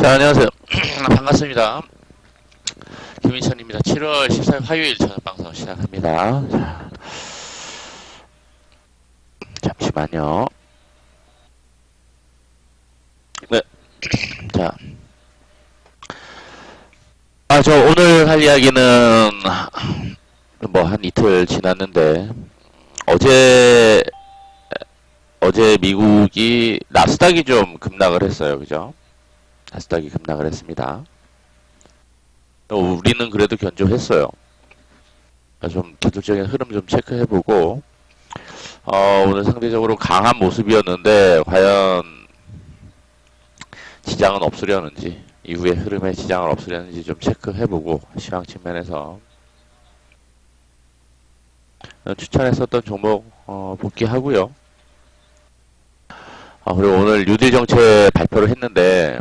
자, 안녕하세요. 반갑습니다. 김인천입니다. 7월 14일 화요일 저녁 방송 시작합니다. 자, 잠시만요. 네, 자, 저 오늘 할 이야기는 뭐 한 이틀 지났는데 어제 미국이 나스닥이 좀 급락을 했어요, 그죠? 나스닥이 급락을 했습니다. 우리는 그래도 견조했어요. 좀 기술적인 흐름 좀 체크해보고 오늘 상대적으로 강한 모습이었는데 과연 지장은 없으려는지 이후의 흐름에 지장을 없으려는지 좀 체크해보고 시황 측면에서 추천했었던 종목 복귀하고요. 그리고 오늘 뉴딜 정책 발표를 했는데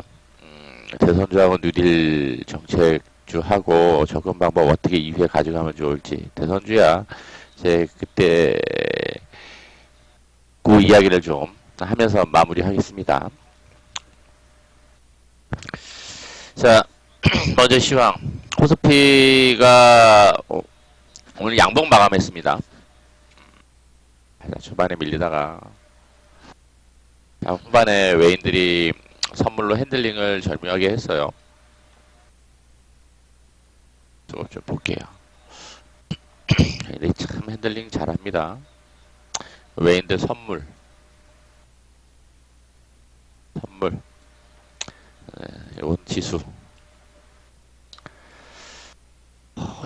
대선주하고 뉴딜 정책주하고 접근 방법 어떻게 이후에 가져가면 좋을지 대선주야 이제 그때 그 이야기를 좀 하면서 마무리하겠습니다. 자, 먼저 시황. 코스피가 오늘 양봉 마감했습니다. 초반에 밀리다가 후반에 외인들이 선물로 핸들링을 절묘하게 했어요. 좀 볼게요. 참 핸들링 잘합니다. 외인들 선물. 이건 지수.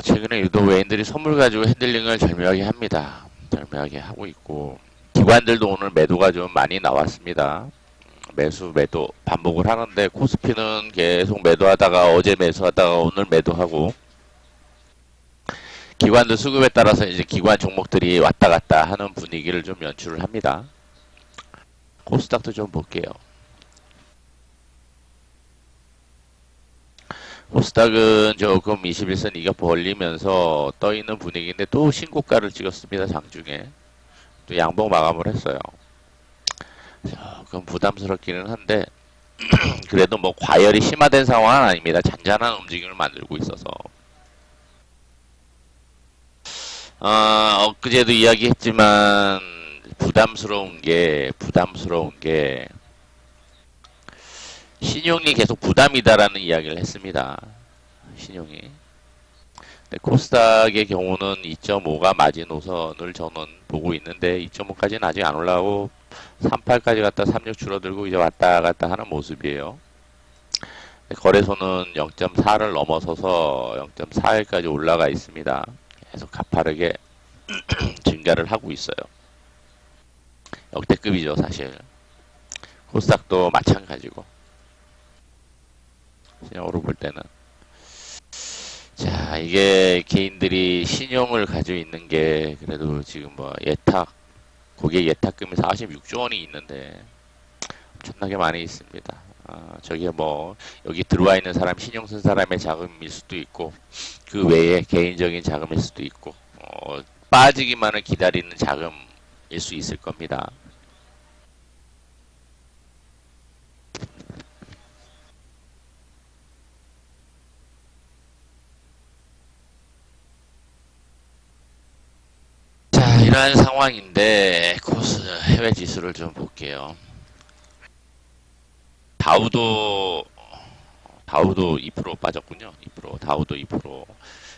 최근에 유독 외인들이 선물 가지고 핸들링을 절묘하게 합니다. 절묘하게 하고 있고 기관들도 오늘 매도가 좀 많이 나왔습니다. 매도 반복을 하는데 코스피는 계속 매도하다가 어제 매수하다가 오늘 매도하고 기관들 수급에 따라서 이제 기관 종목들이 왔다 갔다 하는 분위기를 좀 연출을 합니다. 코스닥도 좀 볼게요. 코스닥은 조금 21선 이가 벌리면서 떠있는 분위기인데 또 신고가를 찍었습니다. 장중에 또 양봉 마감을 했어요. 조금 부담스럽기는 한데 그래도 뭐 과열이 심화된 상황은 아닙니다. 잔잔한 움직임을 만들고 있어서 엊그제도 이야기했지만 부담스러운 게 신용이 계속 부담이다라는 이야기를 했습니다. 신용이. 근데 코스닥의 경우는 2.5가 마지노선을 저는 보고 있는데 2.5까지는 아직 안 올라오고 38까지 갔다 36 줄어들고 이제 왔다 갔다 하는 모습이에요. 거래소는 0.4를 넘어서서 0.41까지 올라가 있습니다. 계속 가파르게 증가를 하고 있어요. 역대급이죠, 사실. 코스닥도 마찬가지고. 신용으로 볼 때는. 자, 이게 개인들이 신용을 가지고 있는 게 그래도 지금 뭐 고객 예탁금이 46조 원이 있는데 엄청나게 많이 있습니다. 저게 뭐 여기 들어와 있는 사람 신용 쓴 사람의 자금일 수도 있고 그 외에 개인적인 자금일 수도 있고 빠지기만을 기다리는 자금일 수 있을 겁니다. 자, 이러한 상황인데 코스 해외 지수를 좀 볼게요. 다우도 2% 빠졌군요. 2% 다우도 2%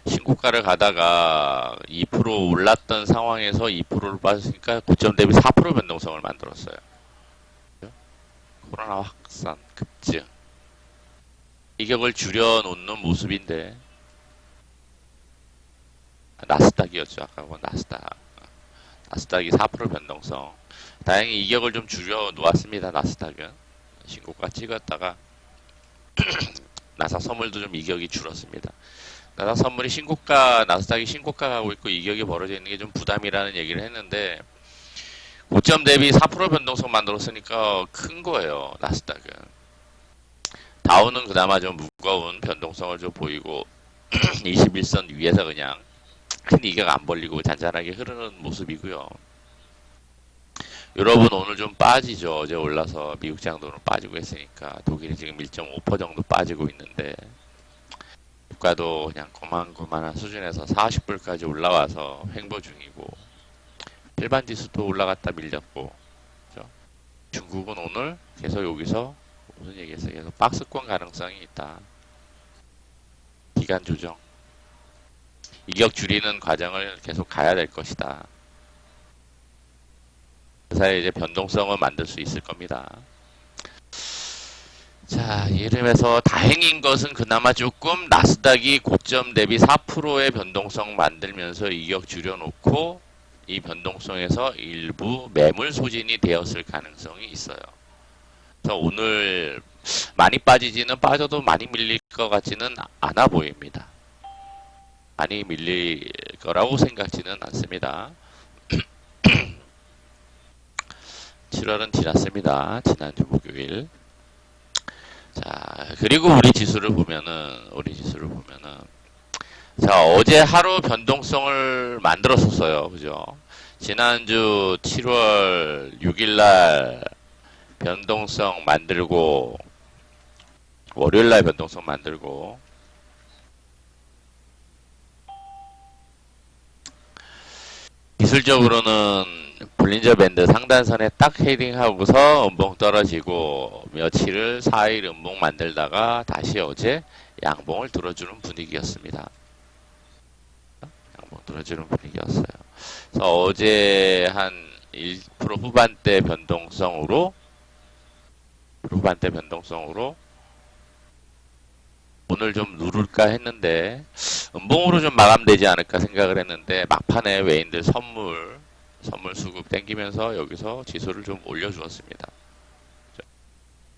신고가를 가다가 2% 올랐던 상황에서 2%를 빠졌으니까 고점 대비 4% 변동성을 만들었어요. 코로나 확산 급증 이격을 줄여놓는 모습인데 나스닥이었죠. 아까 본 나스닥이 4% 변동성 다행히 이격을 좀 줄여 놓았습니다. 나스닥은 신고가 찍었다가 나스닥 선물도 좀 이격이 줄었습니다. 나스닥 선물이 나스닥이 신고가 가고 있고 이격이 벌어져 있는 게 좀 부담이라는 얘기를 했는데 고점 대비 4% 변동성 만들었으니까 큰 거예요. 나스닥은. 다우는 그나마 좀 무거운 변동성을 좀 보이고 21선 위에서 그냥 큰 이격 안 벌리고 잔잔하게 흐르는 모습이고요. 유럽은 오늘 좀 빠지죠. 어제 올라서 미국 장도는 빠지고 있으니까 독일이 지금 1.5% 정도 빠지고 있는데 유가도 그냥 고만고만한 수준에서 40불까지 올라와서 횡보 중이고 일반 지수도 올라갔다 밀렸고 그죠? 중국은 오늘 계속 여기서 무슨 얘기했어요? 계속 박스권 가능성이 있다. 기간 조정, 이격 줄이는 과정을 계속 가야 될 것이다. 그 사이에 이제 변동성을 만들 수 있을 겁니다. 자, 이름에서 다행인 것은 그나마 조금 나스닥이 고점 대비 4%의 변동성 만들면서 이격 줄여놓고 이 변동성에서 일부 매물 소진이 되었을 가능성이 있어요. 그래서 오늘 많이 빠지지는 빠져도 많이 밀릴 것 같지는 않아 보입니다. 많이 밀릴 거라고 생각지는 않습니다. 7월은 지났습니다. 지난주 목요일. 자, 그리고 우리 지수를 보면은, 자, 어제 하루 변동성을 만들었었어요. 그죠? 지난주 7월 6일날 변동성 만들고, 월요일날 변동성 만들고, 기술적으로는 볼린저 밴드 상단선에 딱 헤딩하고서 음봉 떨어지고 며칠을 4일 음봉 만들다가 다시 어제 양봉을 들어주는 분위기였습니다. 양봉 들어주는 분위기였어요. 그래서 어제 한 1% 후반대 변동성으로 오늘 좀 누를까 했는데 음봉으로 좀 마감되지 않을까 생각을 했는데 막판에 외인들 선물 수급 땡기면서 여기서 지수를 좀 올려주었습니다.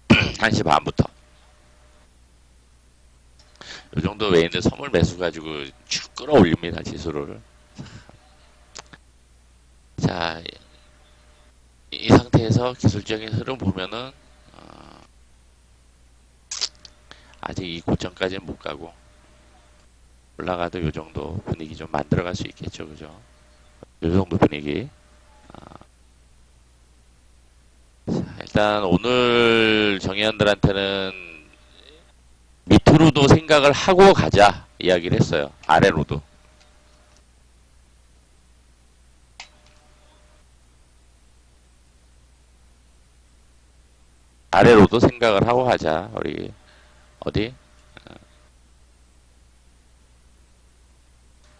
1시 반부터 이 정도 외인들 선물 매수 가지고 쭉 끌어올립니다. 지수를. 자, 이 상태에서 기술적인 흐름 보면은 아직 이 고점까지는 못 가고 올라가도 이 정도 분위기 좀 만들어갈 수 있겠죠. 그죠? 이 정도 분위기. 자, 일단 오늘 정의원들한테는 밑으로도 생각을 하고 가자 이야기를 했어요. 아래로도. 아래로도 생각을 하고 가자. 우리 어디?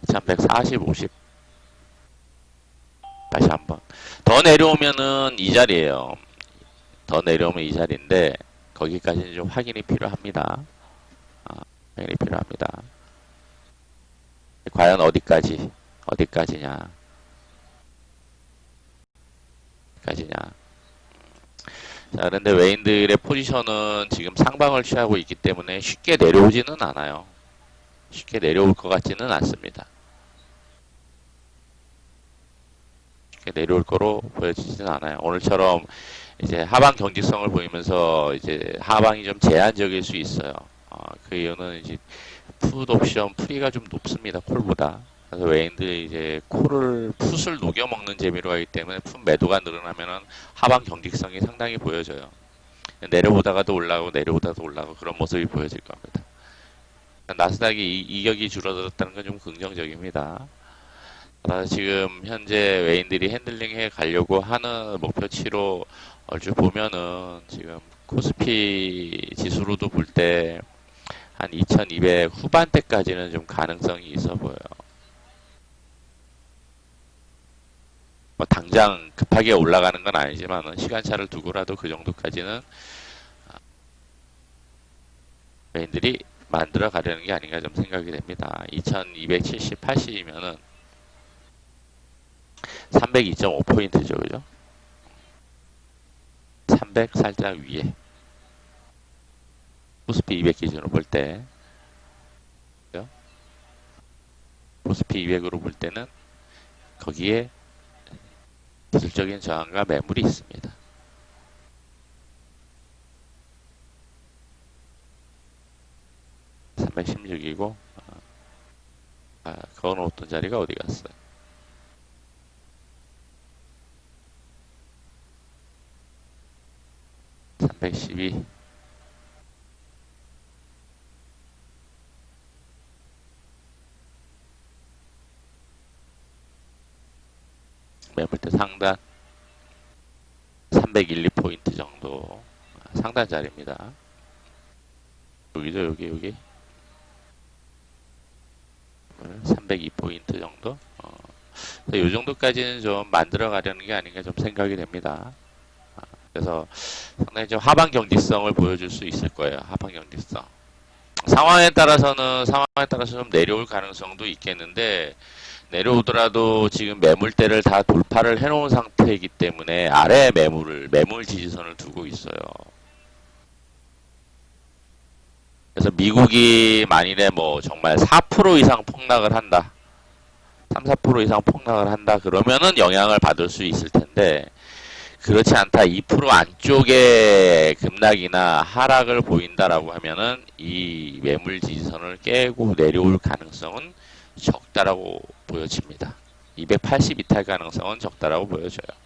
2140, 50. 다시 한번. 더 내려오면은 이 자리예요. 더 내려오면 이 자리인데 거기까지는 좀 확인이 필요합니다. 확인이 필요합니다. 과연 어디까지냐? 자, 그런데 외인들의 포지션은 지금 상방을 취하고 있기 때문에 쉽게 내려오지는 않아요. 쉽게 내려올 것 같지는 않습니다. 쉽게 내려올 거로 보여지지는 않아요. 오늘처럼 이제 하방 경직성을 보이면서 이제 하방이 좀 제한적일 수 있어요. 그 이유는 이제 풋 옵션 프리가 좀 높습니다. 콜보다. 그래서 외인들이 이제 풋을 녹여 먹는 재미로 하기 때문에 풋 매도가 늘어나면은 하방 경직성이 상당히 보여져요. 내려오다가도 올라가고 그런 모습이 보여질 겁니다. 나스닥이 이격이 줄어들었다는 건 좀 긍정적입니다. 지금 현재 외인들이 핸들링해 가려고 하는 목표치로 얼추 보면은 지금 코스피 지수로도 볼 때 한 2200 후반대까지는 좀 가능성이 있어 보여요. 뭐 당장 급하게 올라가는 건 아니지만 시간차를 두고라도 그 정도까지는 외인들이 만들어 가려는 게 아닌가 좀 생각이 됩니다. 2270, 80이면은 302.5포인트죠, 그죠? 300 살짝 위에. 코스피 200 기준으로 볼 때, 그죠? 코스피 200으로 볼 때는 거기에 기술적인 저항과 매물이 있습니다. 316이고, 그어놓았던 자리가 어디 갔어요? 282 매물대 상단 301, 2포인트 정도 상단 자리입니다. 여기죠, 여기 302포인트 정도. 이 정도까지는 좀 만들어 가려는 게 아닌가 좀 생각이 됩니다. 그래서 상당히 좀 하방 경직성을 보여줄 수 있을 거예요. 하방 경직성. 상황에 따라서 좀 내려올 가능성도 있겠는데, 내려오더라도 지금 매물대를 다 돌파를 해놓은 상태이기 때문에 아래 매물 지지선을 두고 있어요. 그래서 미국이 만일에 뭐 정말 4% 이상 폭락을 한다. 3, 4% 이상 폭락을 한다. 그러면은 영향을 받을 수 있을 텐데, 그렇지 않다. 2% 안쪽에 급락이나 하락을 보인다라고 하면은 이 매물 지지선을 깨고 내려올 가능성은 적다라고 보여집니다. 280 이탈 가능성은 적다라고 보여져요.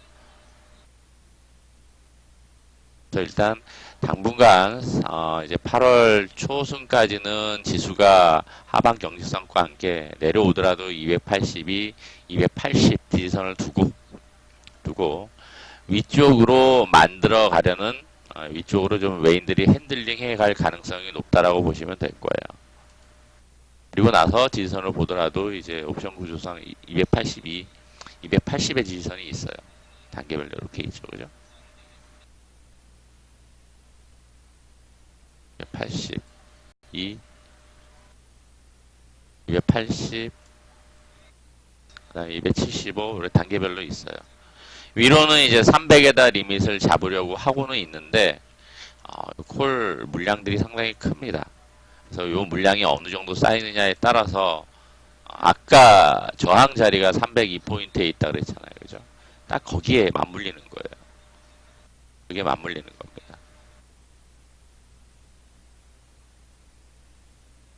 그래서 일단 당분간 이제 8월 초순까지는 지수가 하방 경직성과 함께 내려오더라도 282, 280 지지선을 두고 위쪽으로 만들어 가려는 위쪽으로 좀 외인들이 핸들링 해갈 가능성이 높다라고 보시면 될 거예요. 그리고 나서 지지선을 보더라도 이제 옵션 구조상 282, 280의 지지선이 있어요. 단계별로 이렇게 있죠, 그죠? 282, 280, 그다음에 275 이렇게 단계별로 있어요. 위로는 이제 300에다 리밋을 잡으려고 하고는 있는데 콜 물량들이 상당히 큽니다. 그래서 이 물량이 어느 정도 쌓이느냐에 따라서 아까 저항 자리가 302포인트에 있다 그랬잖아요. 그죠? 딱 거기에 맞물리는 거예요. 그게 맞물리는 겁니다.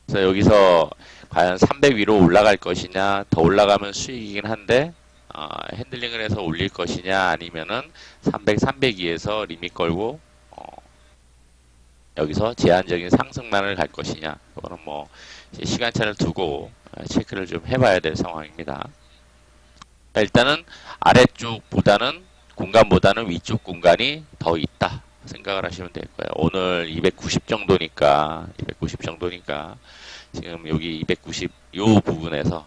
그래서 여기서 과연 300 위로 올라갈 것이냐, 더 올라가면 수익이긴 한데 핸들링을 해서 올릴 것이냐, 아니면은 300, 302에서 리밋 걸고 여기서 제한적인 상승만을 갈 것이냐, 그거는 뭐 시간차를 두고 체크를 좀 해봐야 될 상황입니다. 일단은 아래쪽보다는 공간보다는 위쪽 공간이 더 있다 생각을 하시면 될 거예요. 오늘 290 정도니까 지금 여기 290 요 부분에서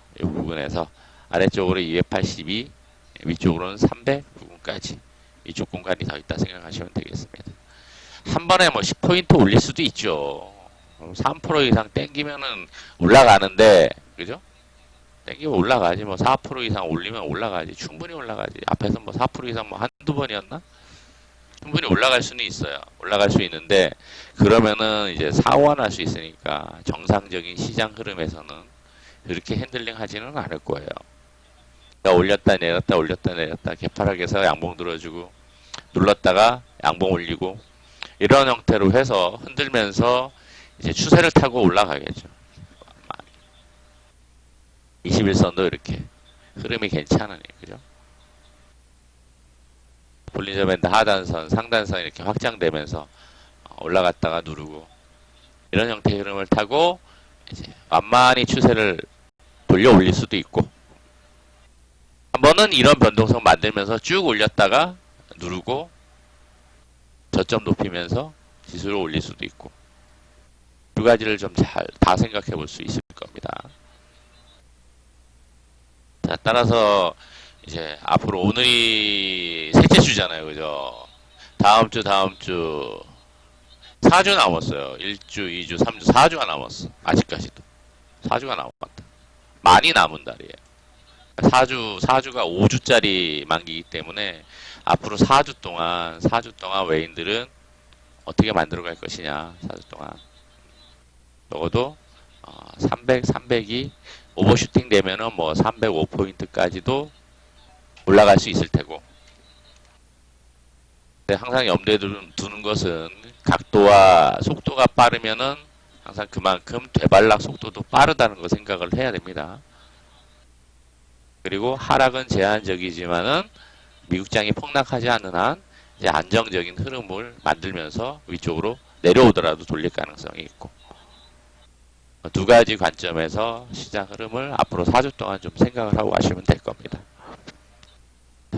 아래쪽으로 282, 위쪽으로는 300 부분까지 이쪽 공간이 더 있다 생각하시면 되겠습니다. 한 번에 뭐 10포인트 올릴 수도 있죠. 3% 이상 땡기면은 올라가는데, 그죠? 땡기면 올라가지. 뭐 4% 이상 올리면 올라가지. 충분히 올라가지. 앞에서 뭐 4% 이상 뭐 한두 번이었나? 충분히 올라갈 수는 있어요. 올라갈 수 있는데, 그러면은 이제 사고가 날 수 있으니까 정상적인 시장 흐름에서는 그렇게 핸들링 하지는 않을 거예요. 올렸다 내렸다 개파락에서 양봉 들어주고 눌렀다가 양봉 올리고 이런 형태로 해서 흔들면서 이제 추세를 타고 올라가겠죠. 21선도 이렇게 흐름이 괜찮으니, 그죠? 볼린저 밴드 하단선, 상단선 이렇게 확장되면서 올라갔다가 누르고 이런 형태의 흐름을 타고 이제 완만히 추세를 돌려 올릴 수도 있고, 한 번은 이런 변동성 만들면서 쭉 올렸다가 누르고 저점 높이면서 지수를 올릴 수도 있고, 두 가지를 좀 잘 다 생각해 볼 수 있을 겁니다. 자, 따라서 이제 앞으로 오늘이 셋째 주잖아요, 그죠? 다음 주 4주 남았어요. 1주, 2주, 3주, 4주가 남았어. 아직까지도 4주가 남았다. 많이 남은 달이에요. 4주가 5주짜리 만기이기 때문에 앞으로 4주 동안 외인들은 어떻게 만들어갈 것이냐. 4주 동안 적어도 300이 오버슈팅 되면은 뭐 305포인트까지도 올라갈 수 있을 테고, 근데 항상 염두에 두는 것은 각도와 속도가 빠르면은 항상 그만큼 되발락 속도도 빠르다는 거 생각을 해야 됩니다. 그리고 하락은 제한적이지만은 미국장이 폭락하지 않는 한 이제 안정적인 흐름을 만들면서 위쪽으로 내려오더라도 돌릴 가능성이 있고, 두 가지 관점에서 시장 흐름을 앞으로 4주 동안 좀 생각을 하고 가시면 될 겁니다.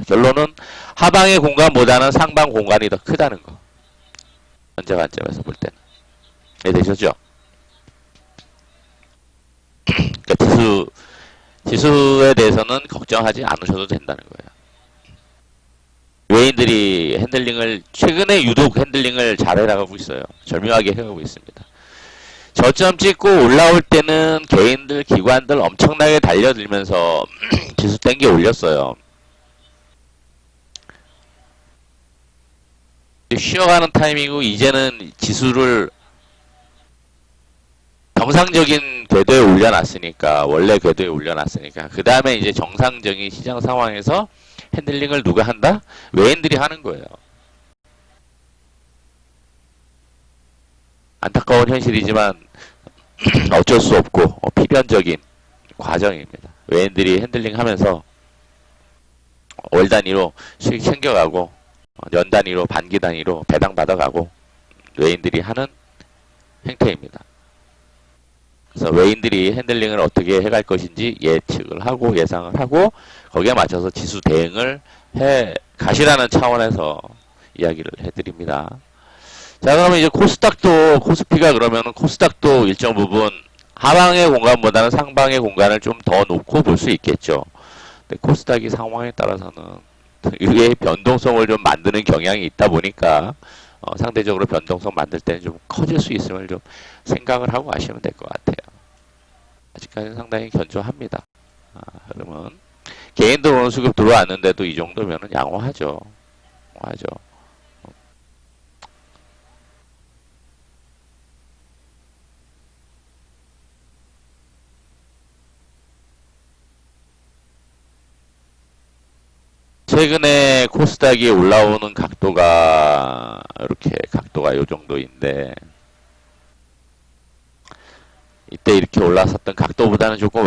결론은 하방의 공간보다는 상방 공간이 더 크다는 거. 현재 관점에서 볼 때는. 이해되셨죠? 그러니까 지수에 대해서는 걱정하지 않으셔도 된다는 거예요. 외인들이 최근에 유독 핸들링을 잘 해나가고 있어요. 절묘하게 해가고 있습니다. 저점 찍고 올라올 때는 개인들, 기관들 엄청나게 달려들면서 지수 땡겨 올렸어요. 쉬어가는 타이밍이고, 이제는 지수를 정상적인 궤도에 올려놨으니까, 원래 궤도에 올려놨으니까, 그 다음에 이제 정상적인 시장 상황에서 핸들링을 누가 한다? 외인들이 하는 거예요. 안타까운 현실이지만 어쩔 수 없고 필연적인 과정입니다. 외인들이 핸들링 하면서 월 단위로 수익 챙겨가고, 년 단위로, 반기 단위로 배당 받아가고, 외인들이 하는 행태입니다. 그래서 외인들이 핸들링을 어떻게 해갈 것인지 예측을 하고 예상을 하고, 거기에 맞춰서 지수 대응을 해 가시라는 차원에서 이야기를 해드립니다. 자, 그러면 이제 코스피가 그러면은 코스닥도 일정 부분 하방의 공간보다는 상방의 공간을 좀 더 놓고 볼 수 있겠죠. 근데 코스닥이 상황에 따라서는 의외의 변동성을 좀 만드는 경향이 있다 보니까, 상대적으로 변동성 만들 때는 좀 커질 수 있음을 좀 생각을 하고 가시면 될 것 같아요. 아직까지는 상당히 견조합니다. 그러면 개인들 오늘 수급 들어왔는데도 이 정도면은 양호하죠. 양호하죠. 최근에 코스닥이 올라오는 각도가 이렇게 각도가 요 정도인데, 이때 이렇게 올라섰던 각도보다는 조금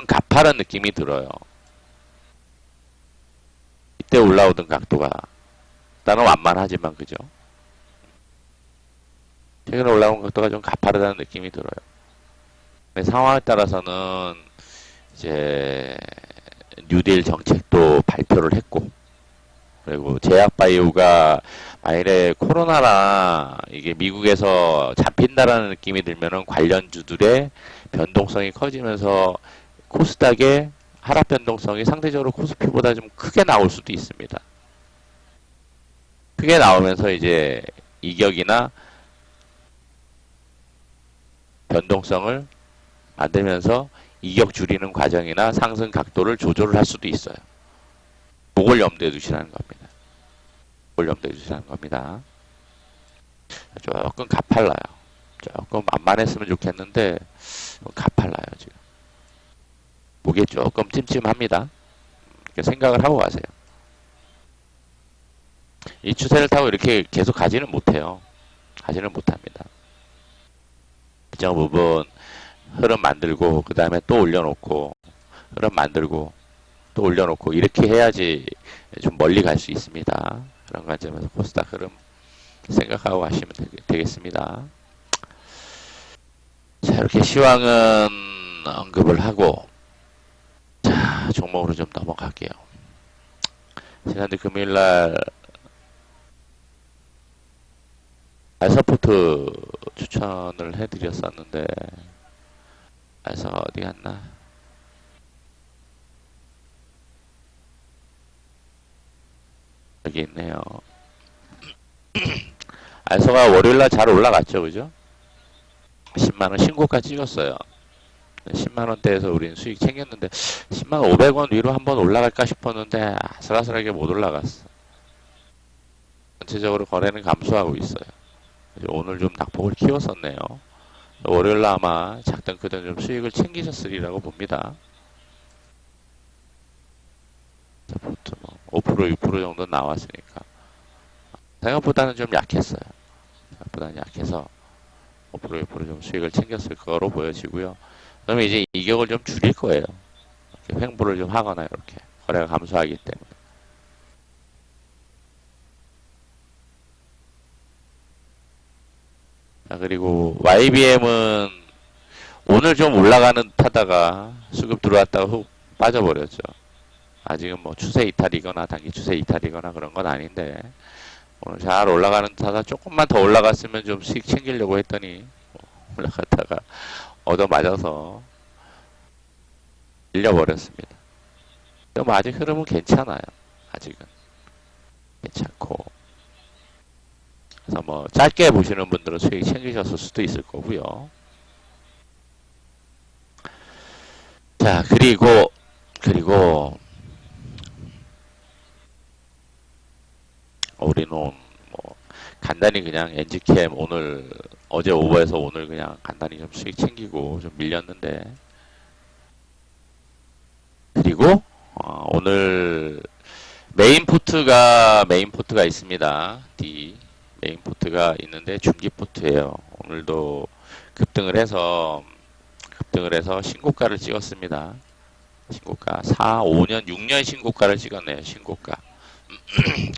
가파른 느낌이 들어요. 이때 올라오던 각도가 일단은 완만하지만, 그죠? 최근에 올라온 각도가 좀 가파르다는 느낌이 들어요. 근데 상황에 따라서는 이제 뉴딜 정책도 발표를 했고, 그리고 제약바이오가 만일에 코로나나 이게 미국에서 잡힌다라는 느낌이 들면은 관련주들의 변동성이 커지면서 코스닥의 하락 변동성이 상대적으로 코스피보다 좀 크게 나올 수도 있습니다. 크게 나오면서 이제 이격이나 변동성을 만들면서 이격 줄이는 과정이나 상승 각도를 조절을 할 수도 있어요. 그걸 염두에 두시라는 겁니다. 그걸 염두에 두시라는 겁니다. 조금 가팔라요. 조금 만만했으면 좋겠는데 가팔라요 지금. 목이 조금 찜찜합니다. 생각을 하고 가세요. 이 추세를 타고 이렇게 계속 가지는 못해요. 가지는 못합니다. 일정 부분 흐름 만들고 그 다음에 또 올려놓고, 흐름 만들고 또 올려놓고, 이렇게 해야지 좀 멀리 갈 수 있습니다. 그런 관점에서 코스닥 흐름 생각하고 가시면 되겠습니다. 자, 이렇게 시황은 언급을 하고, 자, 종목으로 좀 넘어갈게요. 지난주 금요일날 알서포트 추천을 해드렸었는데, 알서 어디 갔나? 여기 있네요. 알서가 월요일날 잘 올라갔죠, 그죠? 10만원 신고가 찍었어요. 10만원대에서 우린 수익 챙겼는데 10만 500원 위로 한번 올라갈까 싶었는데 아슬아슬하게 못 올라갔어. 전체적으로 거래는 감소하고 있어요. 오늘 좀 낙폭을 키웠었네요. 월요일날 아마 작든 크든 좀 수익을 챙기셨으리라고 봅니다. 보통 5% 6% 정도 나왔으니까 생각보다는 좀 약했어요. 생각보다는 약해서 5% 6%좀 수익을 챙겼을 거로 보여지고요. 그러면 이제 이격을 좀 줄일 거예요. 이렇게 횡보를 좀 하거나 이렇게 거래가 감소하기 때문에. 자, 그리고 YBM은 오늘 좀 올라가는 타다가 수급 들어왔다가 훅 빠져버렸죠. 아직은 뭐 추세 이탈이거나 단기 추세 이탈이거나 그런 건 아닌데 오늘 잘 올라가는 타다 조금만 더 올라갔으면 좀 수익 챙기려고 했더니 올라갔다가 얻어맞아서 밀려버렸습니다. 뭐 아직 흐름은 괜찮아요. 아직은 괜찮고 그래서 뭐 짧게 보시는 분들은 수익 챙기셨을 수도 있을 거고요. 자, 그리고 우리는 뭐 간단히 그냥 엔지캠 오늘 어제 오버해서 오늘 그냥 간단히 좀 수익 챙기고 좀 밀렸는데 그리고 오늘 메인 포트가 있습니다. D 메인 포트가 있는데 중기 포트예요. 오늘도 급등을 해서 신고가를 찍었습니다. 신고가 4, 5년, 6년 신고가를 찍었네요. 신고가.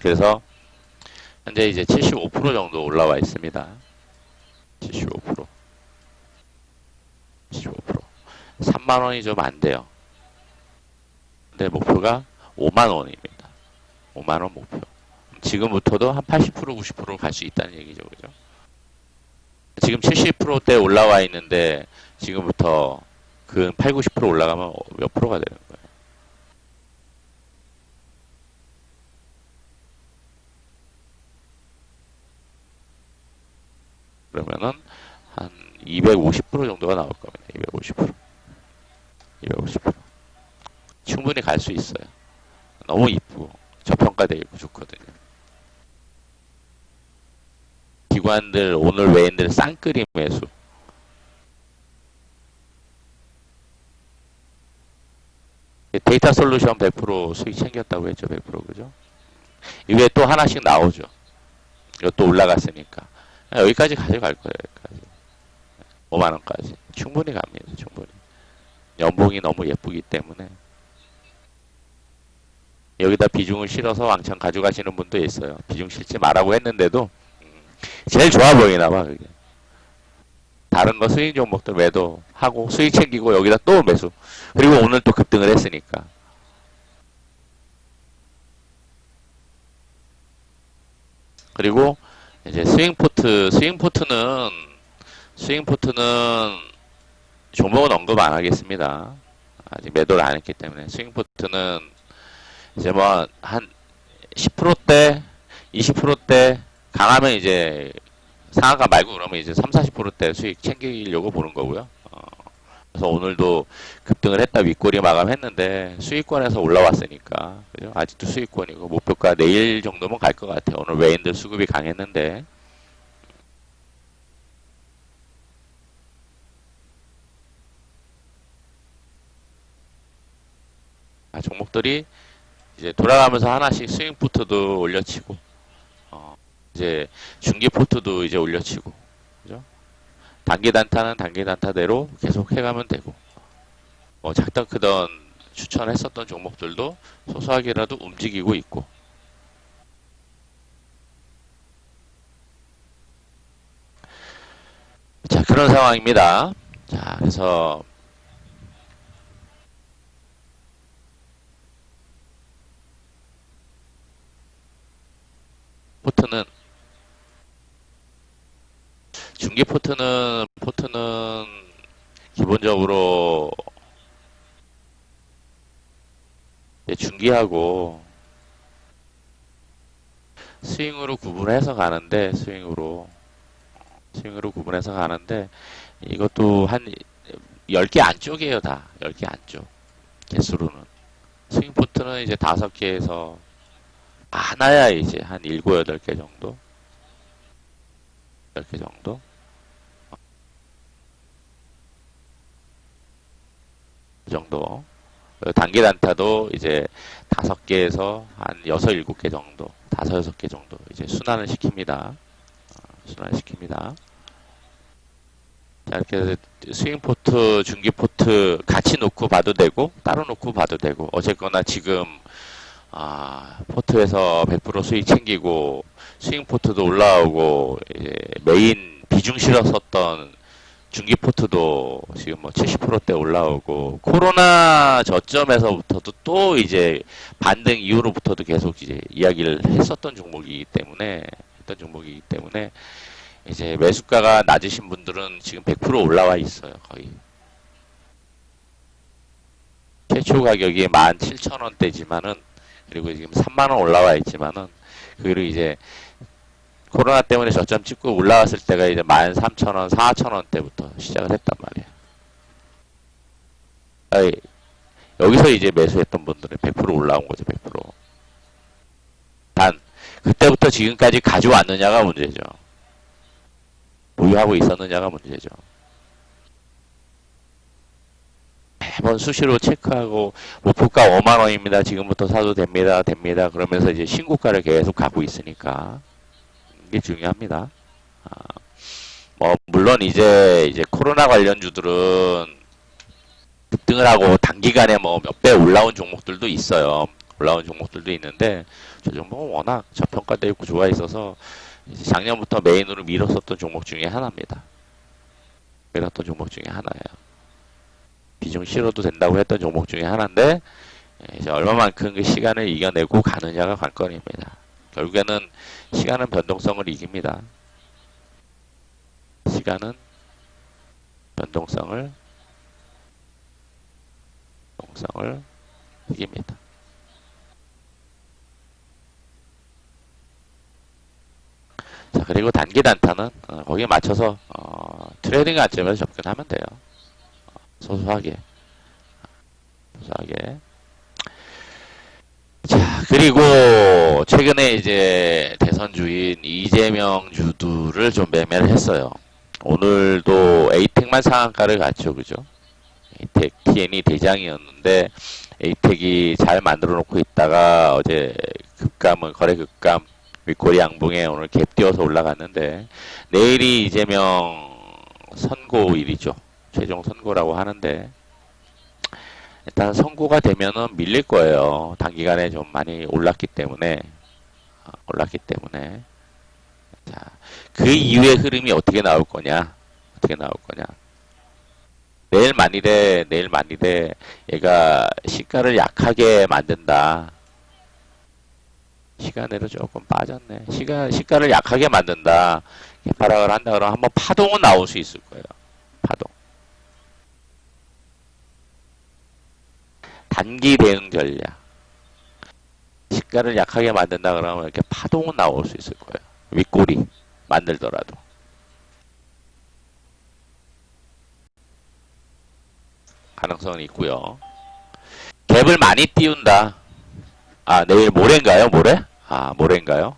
그래서 현재 이제 75% 정도 올라와 있습니다. 75%. 3만 원이 좀 안 돼요. 근데 목표가 5만 원입니다. 5만 원 목표. 지금부터도 한 80%, 90% 갈 수 있다는 얘기죠. 그죠? 지금 70%대 올라와 있는데 지금부터 그 8, 90% 올라가면 몇 프로가 되는 거예요? 그러면은 한 250% 정도가 나올 겁니다. 250%. 250%. 충분히 갈 수 있어요. 너무 이쁘고 저평가되어 있고 좋거든요. 기관들 오늘 외인들 쌍끌이 매수. 데이터 솔루션 100% 수익 챙겼다고 했죠. 100% 그죠? 이외에 또 하나씩 나오죠. 이것도 올라갔으니까. 여기까지 가져갈 거예요. 여기까지. 5만원까지. 충분히 갑니다. 충분히. 연봉이 너무 예쁘기 때문에. 여기다 비중을 실어서 왕창 가져가시는 분도 있어요. 비중 실지 말라고 했는데도 제일 좋아 보이나 봐. 그게. 다른 거 수익 종목들 매도하고 수익 챙기고 여기다 또 매수. 그리고 오늘 또 급등을 했으니까. 그리고 이제 스윙포트는 종목은 언급 안 하겠습니다. 아직 매도를 안 했기 때문에 스윙포트는 이제 뭐 한 10%대, 20%대 강하면 이제 상한가 말고 그러면 이제 3, 40%대 수익 챙기려고 보는 거고요. 그래서 오늘도 급등을 했다 윗꼬리 마감했는데 수익권에서 올라왔으니까 그죠? 아직도 수익권이고 목표가 내일 정도면 갈 것 같아요. 오늘 외인들 수급이 강했는데 종목들이 이제 돌아가면서 하나씩 스윙 포트도 올려치고 이제 중기 포트도 이제 올려치고 그죠? 단기 단타는 단기 단타대로 계속 해가면 되고 뭐 작던 크던 추천했었던 종목들도 소소하게라도 움직이고 있고 자 그런 상황입니다. 자 그래서 포트는 중기 포트는 기본적으로 중기하고 스윙으로 구분해서 가는데 스윙으로 구분해서 가는데 이것도 한 10개 안쪽이에요. 다 10개 안쪽 개수로는 스윙 포트는 이제 5개에서 하나야 이제 한 7, 8개 정도 10개 정도 그 정도 단기 단타도 이제 5개에서 한 6, 7개 정도 5, 6개 정도 이제 순환을 시킵니다. 자, 이렇게 스윙 포트, 중기 포트 같이 놓고 봐도 되고 따로 놓고 봐도 되고 어쨌거나 지금 포트에서 100% 수익 챙기고 스윙 포트도 올라오고 이제 메인 비중 실었었던 중기포트도 지금 뭐 70%대 올라오고, 코로나 저점에서부터도 또 이제 반등 이후로부터도 계속 이제 이야기를 했었던 종목이기 때문에 이제 매수가가 낮으신 분들은 지금 100% 올라와 있어요, 거의. 최초 가격이 17,000원대지만은, 그리고 지금 3만원 올라와 있지만은, 그리고 이제 코로나 때문에 저점 찍고 올라왔을 때가 이제 13,000원, 4,000원대부터 시작을 했단 말이에요. 아니, 여기서 이제 매수했던 분들은 100% 올라온 거죠, 100%. 단, 그때부터 지금까지 가져왔느냐가 문제죠. 보유하고 있었느냐가 문제죠. 매번 수시로 체크하고, 목표가 5만원입니다. 지금부터 사도 됩니다. 그러면서 이제 신고가를 계속 가고 있으니까. 이게 중요합니다. 뭐, 물론 이제 코로나 관련주들은 급등을 하고 단기간에 뭐 몇 배 올라온 종목들도 있어요. 올라온 종목들도 있는데, 저 종목은 워낙 저평가되어 있고 좋아 있어서, 이제 작년부터 메인으로 밀었었던 종목 중에 하나입니다. 밀었던 종목 중에 하나예요. 비중 실어도 된다고 했던 종목 중에 하나인데, 이제 얼마만큼 그 시간을 이겨내고 가느냐가 관건입니다. 결국에는 시간은 변동성을 이깁니다. 시간은 변동성을 이깁니다. 자, 그리고 단기 단타는 거기에 맞춰서 트레이딩 관점에서 접근하면 돼요. 소소하게. 자, 그리고 최근에 이제 대선주인 이재명 주두를 좀 매매를 했어요. 오늘도 에이텍만 상한가를 갔죠, 그죠? 에이텍 TN이 대장이었는데 에이텍이 잘 만들어 놓고 있다가 어제 거래 급감 윗꼬리 양봉에 오늘 갭 띄워서 올라갔는데, 내일이 이재명 선고일이죠. 최종 선고라고 하는데, 일단 선고가 되면은 밀릴 거예요. 단기간에 좀 많이 올랐기 때문에. 자, 그 이후의 흐름이 어떻게 나올 거냐? 내일 만일에 얘가 시가를 약하게 만든다. 시간으로 조금 빠졌네. 시가를 약하게 만든다. 개파락을 한다 그러면 한번 파동은 나올 수 있을 거예요. 파동. 단기 대응 전략. 시가를 약하게 만든다 그러면 이렇게 파동은 나올 수 있을 거예요. 윗꼬리 만들더라도. 가능성은 있고요. 갭을 많이 띄운다. 내일 모레인가요? 모레인가요?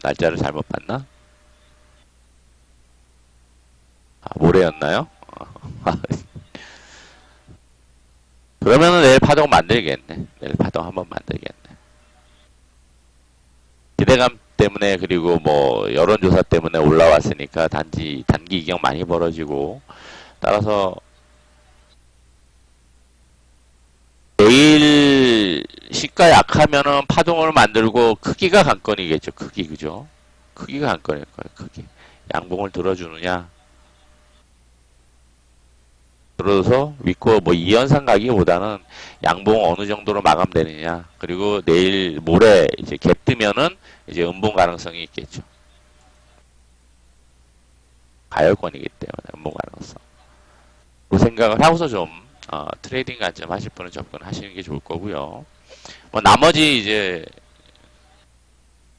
날짜를 잘못 봤나? 모레였나요? 그러면은 내일 파동 만들겠네. 내일 파동 한번 만들겠네. 기대감 때문에, 그리고 뭐 여론조사 때문에 올라왔으니까 단기 이격 많이 벌어지고, 따라서 내일 시가 약하면은 파동을 만들고 크기가 관건이겠죠. 그죠? 크기가 관건일 거예요. 크기. 양봉을 들어주느냐, 들어서 윗고 뭐 이연상 가기보다는 양봉 어느 정도로 마감되느냐, 그리고 내일 모레 이제 갭 뜨면은 이제 음봉 가능성이 있겠죠. 가열권이기 때문에 음봉 가능성. 그 생각을 하고서 좀 트레이딩 관점 하실 분은 접근하시는 게 좋을 거고요. 뭐 나머지 이제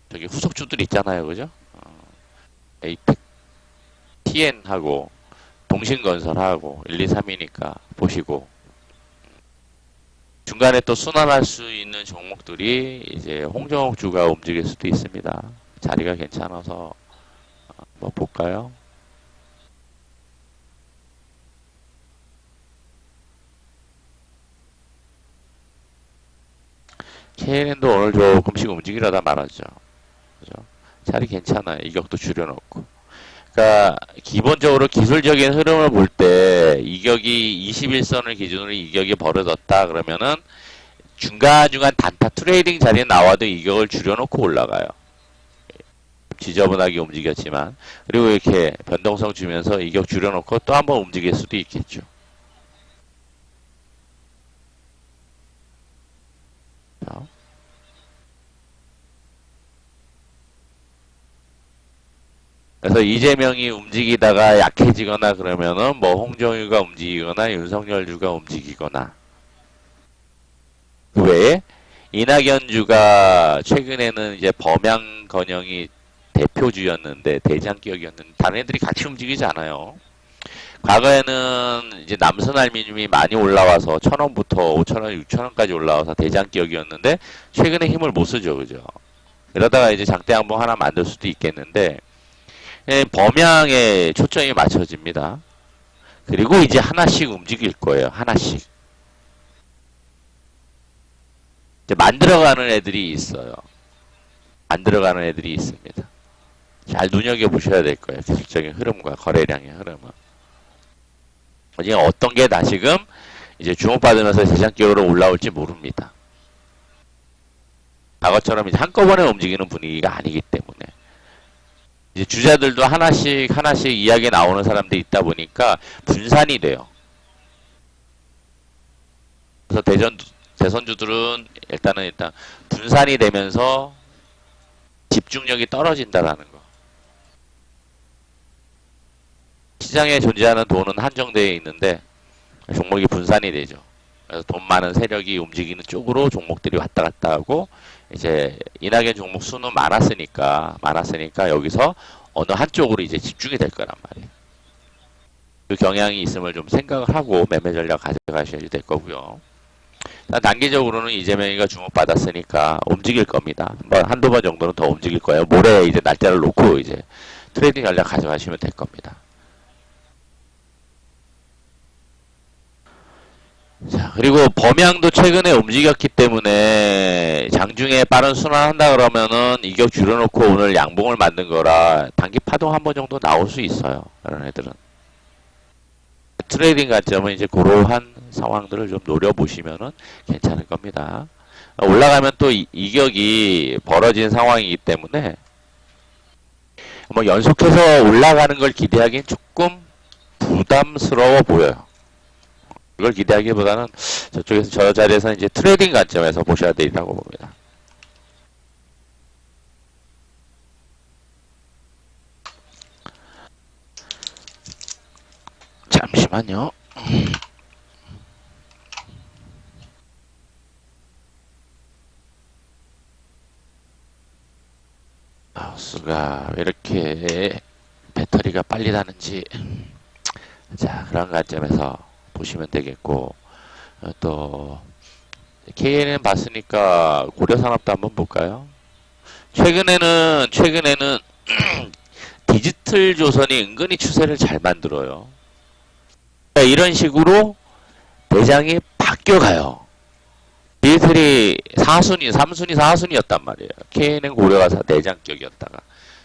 저기 후속주들 있잖아요, 그죠? 에이텍, TN하고 동신건설하고 1, 2, 3이니까 보시고, 중간에 또 순환할 수 있는 종목들이 이제 홍정옥주가 움직일 수도 있습니다. 자리가 괜찮아서 뭐 볼까요? KNN도 오늘 조금씩 움직이려다 말았죠. 그죠? 자리 괜찮아요. 이격도 줄여놓고. 그러니까 기본적으로 기술적인 흐름을 볼 때 이격이 21선을 기준으로 이격이 벌어졌다 그러면은 중간중간 단타 트레이딩 자리에 나와도 이격을 줄여놓고 올라가요. 지저분하게 움직였지만, 그리고 이렇게 변동성 주면서 이격 줄여놓고 또 한번 움직일 수도 있겠죠. 그래서 이재명이 움직이다가 약해지거나 그러면은 뭐 홍정유가 움직이거나 윤석열주가 움직이거나, 그 외에 이낙연주가 최근에는 이제 범양 건영이 대표주였는데 대장격이었는데 다른 애들이 같이 움직이지 않아요. 과거에는 이제 남선 알미늄이 많이 올라와서 1,000원부터 5,000원, 6,000원까지 올라와서 대장격이었는데 최근에 힘을 못 쓰죠, 그죠? 이러다가 이제 장대항봉 하나 만들 수도 있겠는데, 범양에 초점이 맞춰집니다. 그리고 이제 하나씩 움직일 거예요. 하나씩. 이제 만들어가는 애들이 있어요. 만들어가는 애들이 있습니다. 잘 눈여겨보셔야 될 거예요. 기술적인 흐름과 거래량의 흐름은. 어떤 게 다시금 이제 주목받으면서 대장격으로 올라올지 모릅니다. 과거처럼 이제 한꺼번에 움직이는 분위기가 아니기 때문에. 이제 주자들도 하나씩 이야기 나오는 사람들이 있다 보니까 분산이 돼요. 그래서 대선주들은 일단 분산이 되면서 집중력이 떨어진다라는 거. 시장에 존재하는 돈은 한정되어 있는데 종목이 분산이 되죠. 그래서 돈 많은 세력이 움직이는 쪽으로 종목들이 왔다 갔다 하고, 이제 이낙연 종목 수는 많았으니까 여기서 어느 한쪽으로 이제 집중이 될 거란 말이에요. 그 경향이 있음을 좀 생각을 하고 매매 전략 가져가셔야 될 거고요. 단기적으로는 이재명이가 주목받았으니까 움직일 겁니다. 한두 번 정도는 더 움직일 거예요. 모레 이제 날짜를 놓고 이제 트레이딩 전략 가져가시면 될 겁니다. 자, 그리고 범양도 최근에 움직였기 때문에 장중에 빠른 순환한다 그러면은 이격 줄여놓고 오늘 양봉을 만든 거라 단기 파동 한 번 정도 나올 수 있어요. 그런 애들은. 트레이딩 관점은 이제 그러한 상황들을 좀 노려보시면은 괜찮을 겁니다. 올라가면 또 이격이 벌어진 상황이기 때문에 뭐 연속해서 올라가는 걸 기대하기엔 조금 부담스러워 보여요. 그걸 기대하기보다는 저쪽에서 저 자리에서 이제 트레이딩 관점에서 보셔야 되리라고 봅니다. 잠시만요. 마우스가 왜 이렇게 배터리가 빨리 닿는지. 자, 그런 관점에서 보시면 되겠고, 또 KNN 봤으니까 고려산업도 한번 볼까요? 최근에는 디지털 조선이 은근히 추세를 잘 만들어요. 그러니까 이런 식으로 대장이 바뀌어가요. 디지털이 4순위, 3순위, 4순위였단 말이에요. KNN 고려가 내장격이었다가.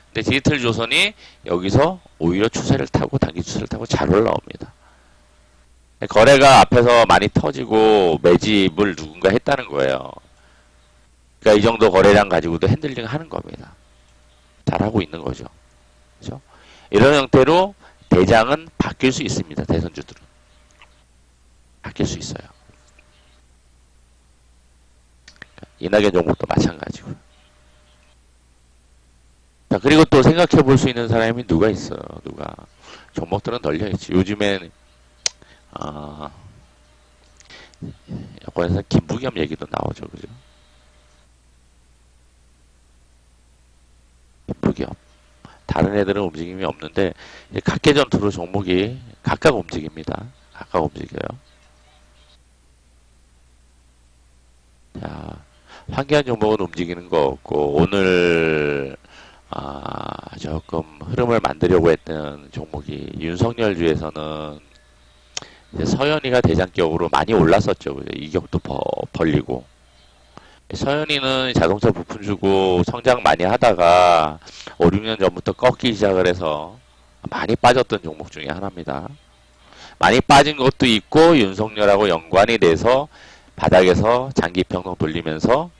근데 디지털 조선이 여기서 오히려 추세를 타고 단기 추세를 타고 잘 올라옵니다. 거래가 앞에서 많이 터지고 매집을 누군가 했다는 거예요. 그러니까 이 정도 거래량 가지고도 핸들링 하는 겁니다. 잘하고 있는 거죠. 그렇죠? 이런 형태로 대장은 바뀔 수 있습니다. 대선주들은. 바뀔 수 있어요. 이낙연 종목도 마찬가지고요. 자, 그리고 또 생각해 볼 수 있는 사람이 누가 있어요. 누가. 종목들은 널려있지. 요즘엔 여권에서 김부겸 얘기도 나오죠. 그죠? 김부겸. 다른 애들은 움직임이 없는데, 각계 전투로 종목이 각각 움직입니다. 각각 움직여요. 자, 환기한 종목은 움직이는 거 없고, 오늘, 조금 흐름을 만들려고 했던 종목이 윤석열주에서는 이제 서현이가 대장격으로 많이 올랐었죠. 그죠? 이격도 벌리고. 서현이는 자동차 부품 주고 성장 많이 하다가 5, 6년 전부터 꺾기 시작을 해서 많이 빠졌던 종목 중에 하나입니다. 많이 빠진 것도 있고 윤석열하고 연관이 돼서 바닥에서 장기 평등 돌리면서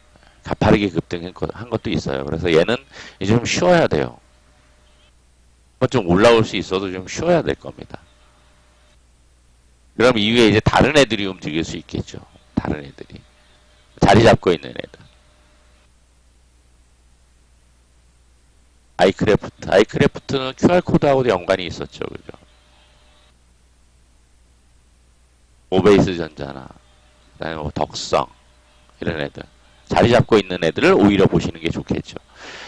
가파르게 급등한 것도 있어요. 그래서 얘는 이제 좀 쉬어야 돼요. 좀 올라올 수 있어도 좀 쉬어야 될 겁니다. 그럼 이후에 이제 다른 애들이 움직일 수 있겠죠. 다른 애들이. 자리 잡고 있는 애들. 아이크래프트는 QR코드하고도 연관이 있었죠. 그죠? 오베이스 전자나, 그다음에 뭐 덕성, 이런 애들. 자리 잡고 있는 애들을 오히려 보시는 게 좋겠죠.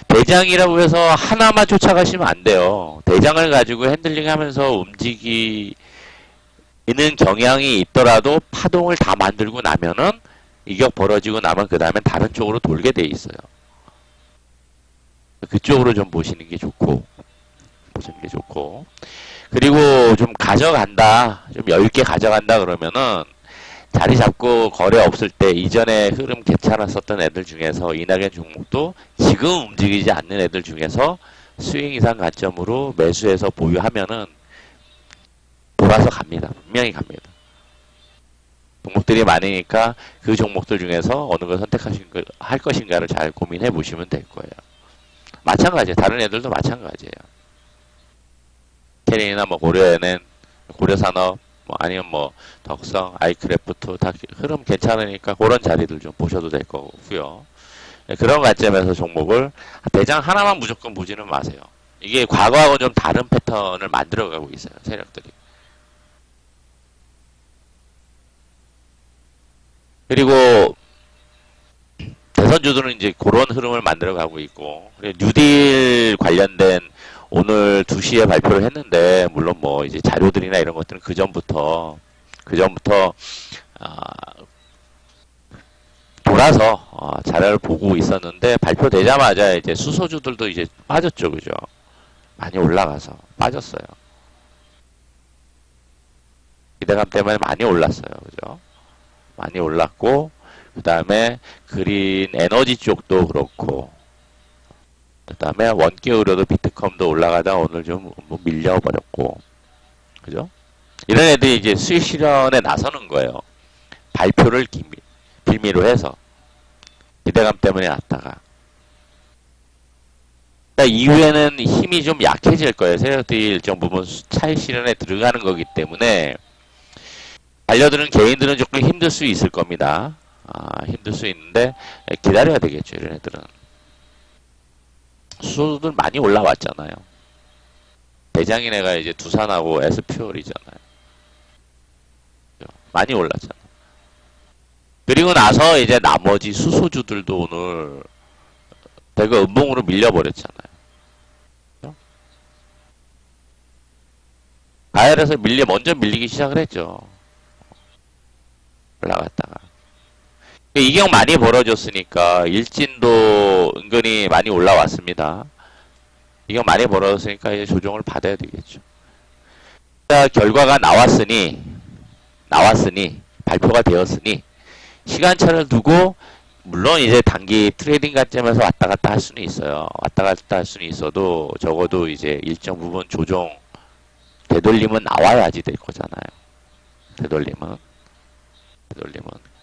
대장이라고 해서 하나만 쫓아가시면 안 돼요. 대장을 가지고 핸들링 하면서 움직이는 경향이 있더라도 파동을 다 만들고 나면은 이격 벌어지고 나면 그 다음에 다른 쪽으로 돌게 돼 있어요. 그쪽으로 좀 보시는 게 좋고, 그리고 좀 가져간다, 좀 여유있게 가져간다 그러면은 자리 잡고 거래 없을 때 이전에 흐름 괜찮았었던 애들 중에서 이낙연 종목도 지금 움직이지 않는 애들 중에서 스윙 이상 관점으로 매수해서 보유하면은 돌아서 갑니다. 분명히 갑니다. 종목들이 많으니까 그 종목들 중에서 어느 걸 할 것인가를 잘 고민해 보시면 될 거예요. 마찬가지예요. 다른 애들도 마찬가지예요. 캐린이나 뭐 고려에는 고려산업, 뭐 아니면 뭐 덕성, 아이크래프트 다 흐름 괜찮으니까 그런 자리들 좀 보셔도 될 거고요. 그런 관점에서 종목을 대장 하나만 무조건 보지는 마세요. 이게 과거하고 좀 다른 패턴을 만들어가고 있어요. 세력들이. 그리고 대선주들은 이제 그런 흐름을 만들어가고 있고, 뉴딜 관련된 오늘 2시에 발표를 했는데, 물론 뭐 이제 자료들이나 이런 것들은 그 전부터 돌아서 자료를 보고 있었는데, 발표되자마자 이제 수소주들도 이제 빠졌죠. 그죠? 많이 올라가서 빠졌어요. 기대감 때문에 많이 올랐어요. 그죠? 많이 올랐고, 그 다음에 그린 에너지 쪽도 그렇고, 그 다음에 원기 의료도 비트컴도 올라가다 오늘 좀 뭐 밀려버렸고, 그죠? 이런 애들이 이제 수익 실현에 나서는 거예요. 발표를 빌미로 해서. 기대감 때문에 왔다가. 그러니까 이후에는 힘이 좀 약해질 거예요. 세력들이 일정 부분 차익 실현에 들어가는 거기 때문에, 반려들은 개인들은 조금 힘들 수 있을 겁니다. 힘들 수 있는데 기다려야 되겠죠. 이런 애들은 수소들 많이 올라왔잖아요. 대장인 애가 이제 두산하고 에스퓨얼이잖아요. 많이 올랐잖아요. 그리고 나서 이제 나머지 수소주들도 오늘 대거 음봉으로 밀려버렸잖아요. 가열에서 먼저 밀리기 시작을 했죠. 올라갔다가. 이경 많이 벌어졌으니까 일진도 은근히 많이 올라왔습니다. 이경 많이 벌어졌으니까 이제 조정을 받아야 되겠죠. 결과가 나왔으니 발표가 되었으니 시간차를 두고 물론 이제 단기 트레이딩 관점에서 왔다 갔다 할 수는 있어요. 왔다 갔다 할 수는 있어도 적어도 이제 일정 부분 조정 되돌림은 나와야지 될 거잖아요. 되돌림은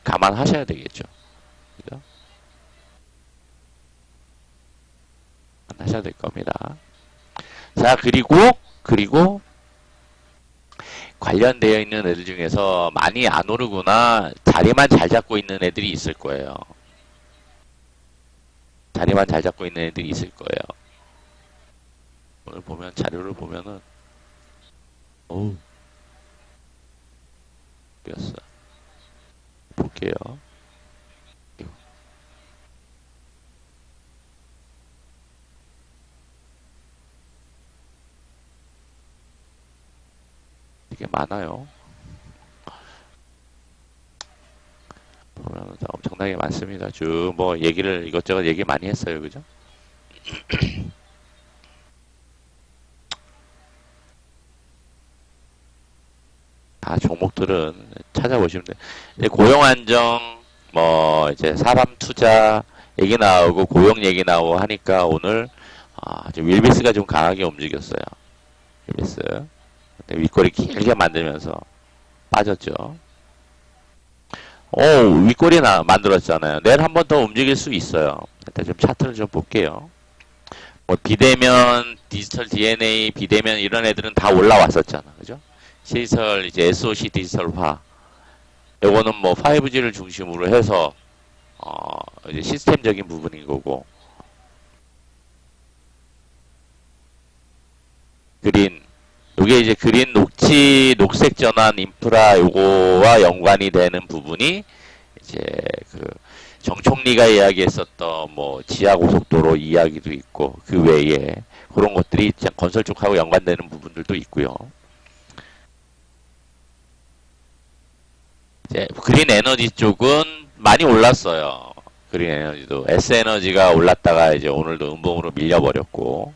감안하셔야 되겠죠. 그죠? 하셔야 될 겁니다. 자, 그리고 관련되어 있는 애들 중에서 많이 안 오르구나, 자리만 잘 잡고 있는 애들이 있을 거예요. 자리만 잘 잡고 있는 애들이 있을 거예요. 오늘 보면, 자료를 보면은, 어우, 였어. 볼게요. 되게 많아요. 보면 엄청나게 많습니다. 쭉 뭐 얘기를 이것저것 얘기 많이 했어요. 그죠? 다 종목들은 찾아보시면 돼요. 고용 안정, 뭐 이제 사람 투자 얘기 나오고 고용 얘기 나오고 하니까 오늘 윌비스가 좀 강하게 움직였어요. 윌비스 윗꼬리 길게 만들면서 빠졌죠. 윗꼬리 만들었잖아요. 내일 한 번 더 움직일 수 있어요. 일단 좀 차트를 좀 볼게요. 뭐 비대면, 디지털 DNA, 비대면 이런 애들은 다 올라왔었잖아. 그죠? 시설, 이제 SOC 디지털화. 요거는 뭐 5G를 중심으로 해서, 이제 시스템적인 부분인 거고. 그린. 요게 이제 그린 녹지, 녹색 전환 인프라 요거와 연관이 되는 부분이 이제 그 정총리가 이야기했었던 뭐 지하 고속도로 이야기도 있고 그 외에 그런 것들이 건설 쪽하고 연관되는 부분들도 있고요. 이제 그린 에너지 쪽은 많이 올랐어요. 그린 에너지도 S 에너지가 올랐다가 이제 오늘도 음봉으로 밀려버렸고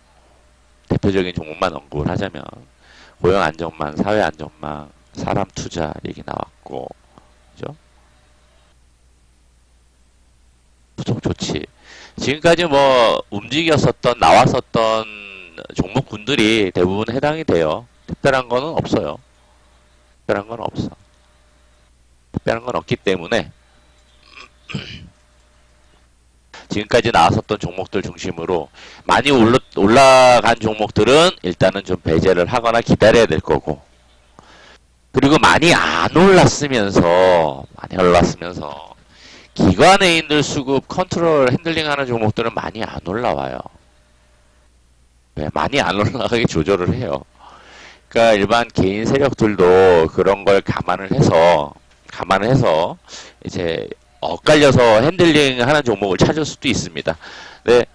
대표적인 종목만 언급을 하자면 고용 안정망, 사회 안정망, 사람 투자 얘기 나왔고 그죠? 부속 조치. 지금까지 뭐 움직였었던 나왔었던 종목군들이 대부분 해당이 돼요. 특별한 거는 없어요. 특별한 건 없어. 특별한 건 없기 때문에 지금까지 나왔었던 종목들 중심으로 많이 올라간 종목들은 일단은 좀 배제를 하거나 기다려야 될 거고 그리고 많이 올랐으면서 기관애인들 수급 컨트롤 핸들링하는 종목들은 많이 안 올라와요. 네, 많이 안 올라가게 조절을 해요. 그러니까 일반 개인 세력들도 그런 걸 감안을 해서 이제 엇갈려서 핸들링 하는 종목을 찾을 수도 있습니다. 네,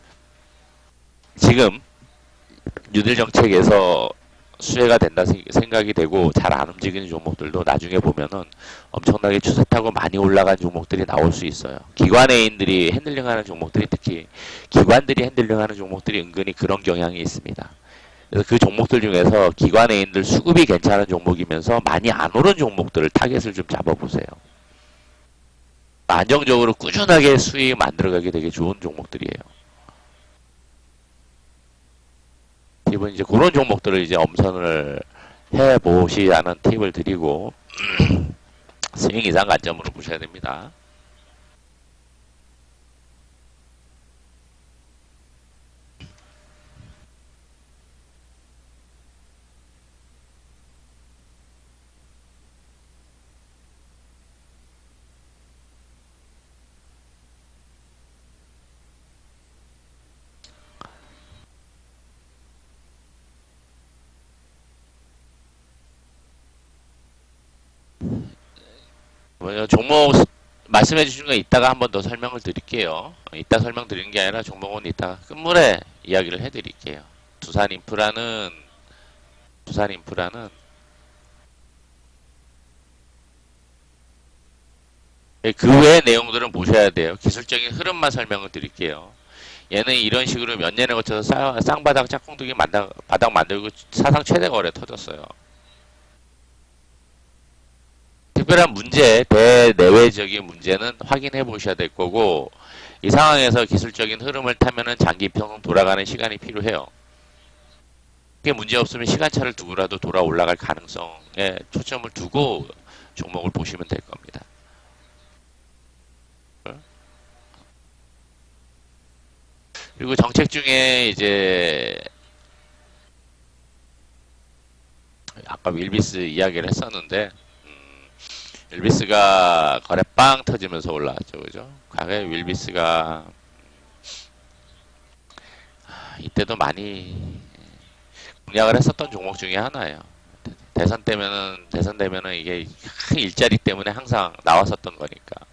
지금 뉴딜 정책에서 수혜가 된다 생각이 되고 잘 안 움직이는 종목들도 나중에 보면은 엄청나게 추세 타고 많이 올라간 종목들이 나올 수 있어요. 기관애인들이 핸들링하는 종목들이 특히 기관들이 핸들링하는 종목들이 은근히 그런 경향이 있습니다. 그래서 그 종목들 중에서 기관애인들 수급이 괜찮은 종목이면서 많이 안 오른 종목들을 타겟을 좀 잡아보세요. 안정적으로 꾸준하게 수익 만들어가기 되게 좋은 종목들이에요. 팁은 이제 그런 종목들을 이제 엄선을 해보시라는 팁을 드리고 스윙 이상 관점으로 보셔야 됩니다. 종목 말씀해 주신 거 이따가 한 번 더 설명을 드릴게요. 이따 설명드리는 게 아니라 종목은 이따 끝물에 이야기를 해드릴게요. 두산 인프라는 그 외의 내용들은 보셔야 돼요. 기술적인 흐름만 설명을 드릴게요. 얘는 이런 식으로 몇 년에 거쳐서 쌍바닥 짝꿍두기 바닥 만들고 사상 최대 거래 터졌어요. 특별한 문제, 대내외적인 문제는 확인해 보셔야 될 거고, 이 상황에서 기술적인 흐름을 타면은 장기평 돌아가는 시간이 필요해요. 그게 문제 없으면 시간차를 두고라도 돌아 올라갈 가능성에 초점을 두고 종목을 보시면 될 겁니다. 그리고 정책 중에 이제 아까 윌비스 이야기를 했었는데 윌비스가 거래 빵 터지면서 올라왔죠, 그죠? 과거에 윌비스가 이때도 많이 공략을 했었던 종목 중에 하나예요. 대선 되면은 이게 큰 일자리 때문에 항상 나왔었던 거니까.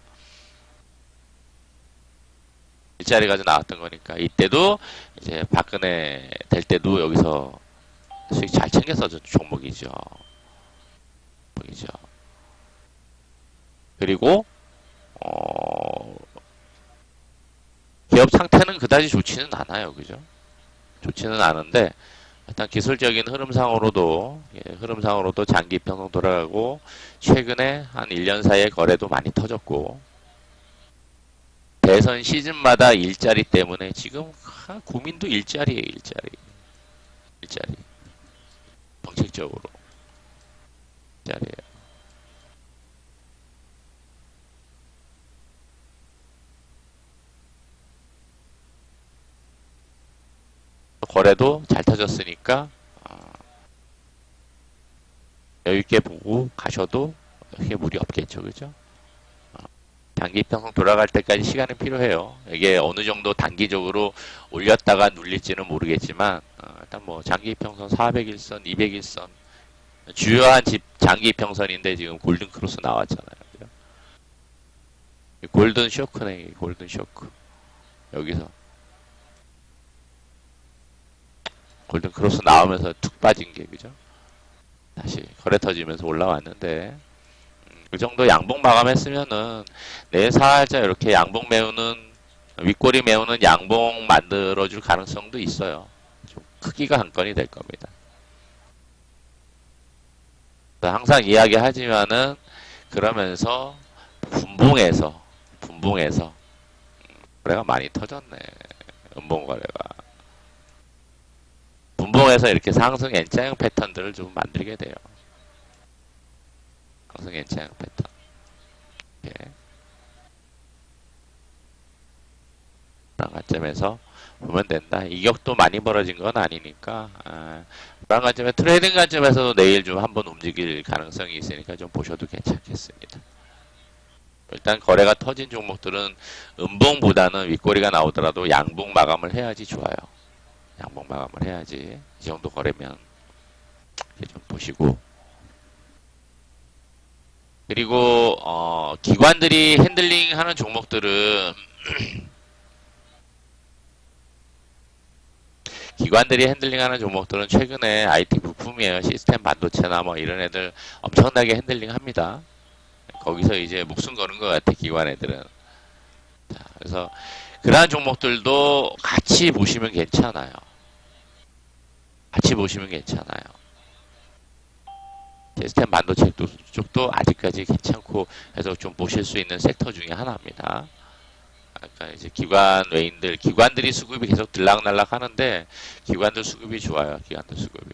일자리 가지고 나왔던 거니까. 이때도 이제 박근혜 될 때도 여기서 수익 잘 챙겼었던 종목이죠. 그리고 기업 상태는 그다지 좋지는 않아요, 그죠? 좋지는 않은데 일단 기술적인 흐름상으로도 장기 평등 돌아가고 최근에 한 1년 사이에 거래도 많이 터졌고 대선 시즌마다 일자리 때문에 지금 국민도 일자리예요, 일자리 정책적으로 일자리예요. 거래도 잘 터졌으니까 여유있게 보고 가셔도 크게 무리 없겠죠. 그죠? 장기 이평선 돌아갈 때까지 시간은 필요해요. 이게 어느 정도 단기적으로 올렸다가 눌릴지는 모르겠지만 일단 뭐 장기 이평선 400일선, 200일선 주요한 장기 이평선인데 지금 골든 크로스 나왔잖아요. 그죠? 골든 쇼크네. 골든 쇼크. 여기서 골든 크로스 나오면서 툭 빠진 게 그죠? 다시 거래 터지면서 올라왔는데 그 정도 양봉 마감했으면은 내일 살짝 이렇게 양봉 메우는 윗꼬리 메우는 양봉 만들어줄 가능성도 있어요. 좀 크기가 한 건이 될 겁니다. 항상 이야기하지만은 그러면서 분봉에서 거래가 많이 터졌네. 음봉 거래가 분봉에서 이렇게 상승 N자형 패턴들을 좀 만들게 돼요. 상승 N자형 패턴. 이렇게. 그런 관점에서 보면 된다. 이격도 많이 벌어진 건 아니니까. 그런 관점에 트레이딩 관점에서도 내일 좀 한번 움직일 가능성이 있으니까 좀 보셔도 괜찮겠습니다. 일단 거래가 터진 종목들은 음봉보다는 윗꼬리가 나오더라도 양봉 마감을 해야지 좋아요. 양봉 마감을 해야지. 이 정도 거래면 좀 보시고. 그리고 기관들이 핸들링 하는 종목들은 기관들이 핸들링하는 종목들은 최근에 IT 부품이에요. 시스템 반도체나 뭐 이런 애들 엄청나게 핸들링 합니다. 거기서 이제 목숨 거는 것 같아, 기관 애들은. 자, 그래서 그러한 종목들도 같이 보시면 괜찮아요. 같이 보시면 괜찮아요. 시스템 반도체 쪽도 아직까지 괜찮고 해서 좀 보실 수 있는 섹터 중에 하나입니다. 그러니까 이제 기관들이 수급이 계속 들락날락 하는데 기관들 수급이 좋아요. 기관들 수급이.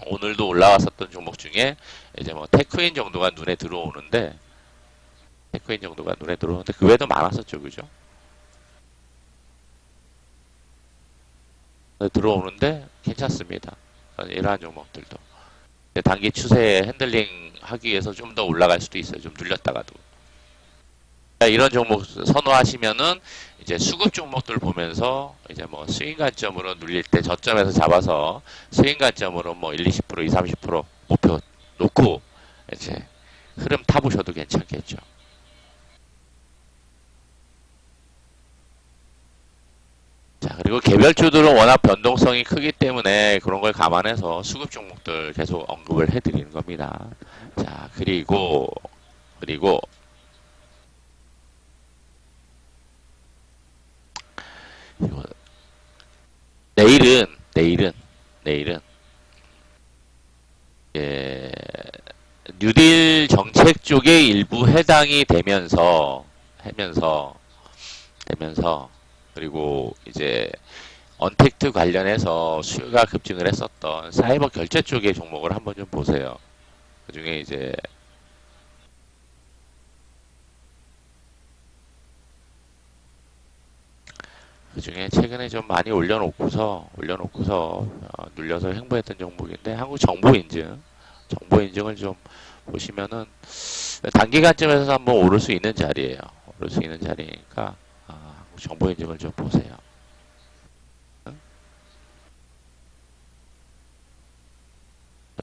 오늘도 올라왔었던 종목 중에 이제 뭐 테크인 정도가 눈에 들어오는데 그 외에도 많았었죠. 그죠? 들어오는데 괜찮습니다. 이러한 종목들도. 단기 추세에 핸들링 하기 위해서 좀 더 올라갈 수도 있어요. 좀 눌렸다가도. 이런 종목 선호하시면은 이제 수급 종목들 보면서 이제 뭐 스윙 관점으로 눌릴 때 저점에서 잡아서 스윙 관점으로 뭐 1, 20%, 20, 30% 목표 놓고 이제 흐름 타보셔도 괜찮겠죠. 자, 그리고 개별주들은 워낙 변동성이 크기 때문에 그런 걸 감안해서 수급 종목들 계속 언급을 해드리는 겁니다. 자, 그리고 내일은 예, 뉴딜 정책 쪽에 일부 해당이 되면서 그리고 이제 언택트 관련해서 수요가 급증을 했었던 사이버 결제 쪽의 종목을 한번 좀 보세요. 그 중에 이제 최근에 좀 많이 올려놓고서 눌려서 횡보했던 종목인데 정보인증을 좀 보시면은 단기 관점에서 한번 오를 수 있는 자리예요. 오를 수 있는 자리니까 정보인증을 좀 보세요.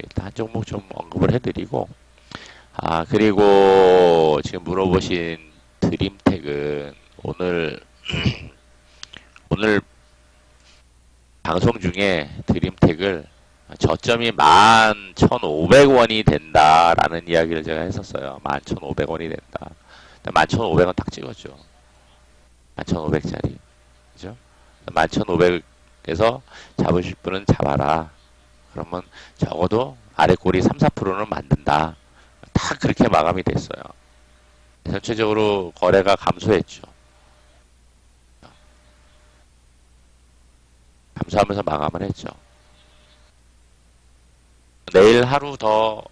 일단 한 종목 좀 언급을 해드리고 그리고 지금 물어보신 드림텍은 오늘 방송 중에 드림텍을 저점이 11,500원이 된다라는 이야기를 제가 했었어요. 11,500원이 된다. 11,500원 딱 찍었죠. 11,500짜리. 그죠? 11,500에서 잡으실 분은 잡아라. 그러면 적어도 아래 꼬리 3, 4%는 만든다. 다 그렇게 마감이 됐어요. 전체적으로 거래가 감소했죠. 감소하면서 마감을 했죠. 내일 하루 더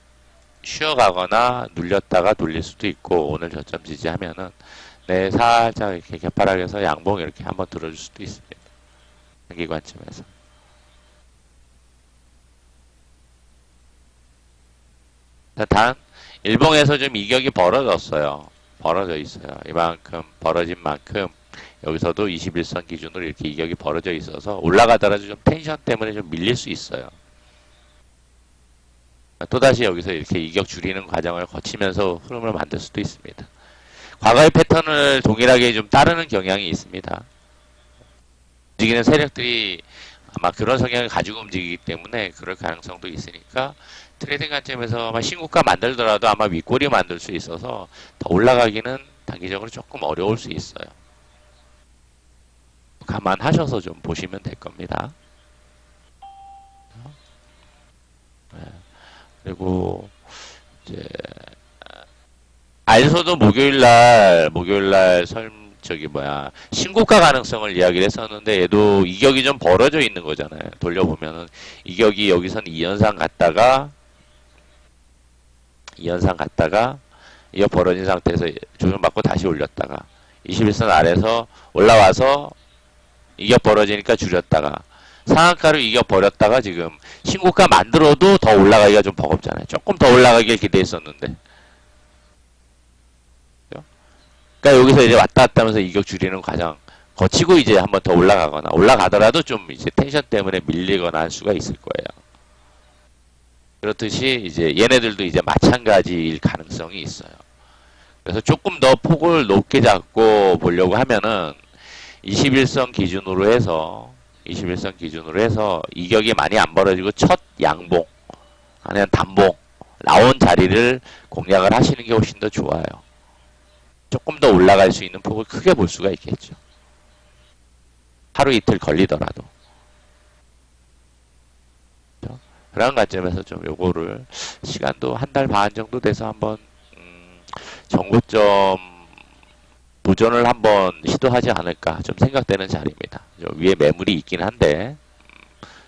쉬어가거나 눌렸다가 눌릴 수도 있고 오늘 저점 지지하면은 내일 살짝 이렇게 개파락해서 양봉 이렇게 한번 들어줄 수도 있습니다. 단기 관점에서. 단 일봉에서 좀 이격이 벌어졌어요. 벌어져 있어요. 이만큼 벌어진 만큼 여기서도 21선 기준으로 이렇게 이격이 벌어져 있어서 올라가더라도 좀 텐션 때문에 좀 밀릴 수 있어요. 또다시 여기서 이렇게 이격 줄이는 과정을 거치면서 흐름을 만들 수도 있습니다. 과거의 패턴을 동일하게 좀 따르는 경향이 있습니다. 움직이는 세력들이 아마 그런 성향을 가지고 움직이기 때문에 그럴 가능성도 있으니까 트레이딩 관점에서 아마 신고가 만들더라도 아마 윗꼬리 만들 수 있어서 더 올라가기는 단기적으로 조금 어려울 수 있어요. 감안하셔서 좀 보시면 될 겁니다. 그리고 이제 알소도 목요일날 신고가 가능성을 이야기를 했었는데 얘도 이격이 좀 벌어져 있는 거잖아요. 돌려보면은 이격이 여기선 2연상 갔다가 이격 벌어진 상태에서 조정받고 다시 올렸다가 21선 아래서 올라와서 이격 벌어지니까 줄였다가 상한가로 이격 버렸다가 지금 신고가 만들어도 더 올라가기가 좀 버겁잖아요. 조금 더 올라가길 기대했었는데. 그러니까 여기서 이제 왔다 갔다 하면서 이격 줄이는 과정 거치고 이제 한번 더 올라가거나 올라가더라도 좀 이제 텐션 때문에 밀리거나 할 수가 있을 거예요. 그렇듯이 이제 얘네들도 이제 마찬가지일 가능성이 있어요. 그래서 조금 더 폭을 높게 잡고 보려고 하면은 21선 기준으로 해서 이격이 많이 안 벌어지고 첫 양봉 아니면 단봉 나온 자리를 공략을 하시는 게 훨씬 더 좋아요. 조금 더 올라갈 수 있는 폭을 크게 볼 수가 있겠죠. 하루 이틀 걸리더라도. 그런 관점에서 좀 요거를 시간도 한 달 반 정도 돼서 한번 정고점 도전을 한번 시도하지 않을까 좀 생각되는 자리입니다. 위에 매물이 있긴 한데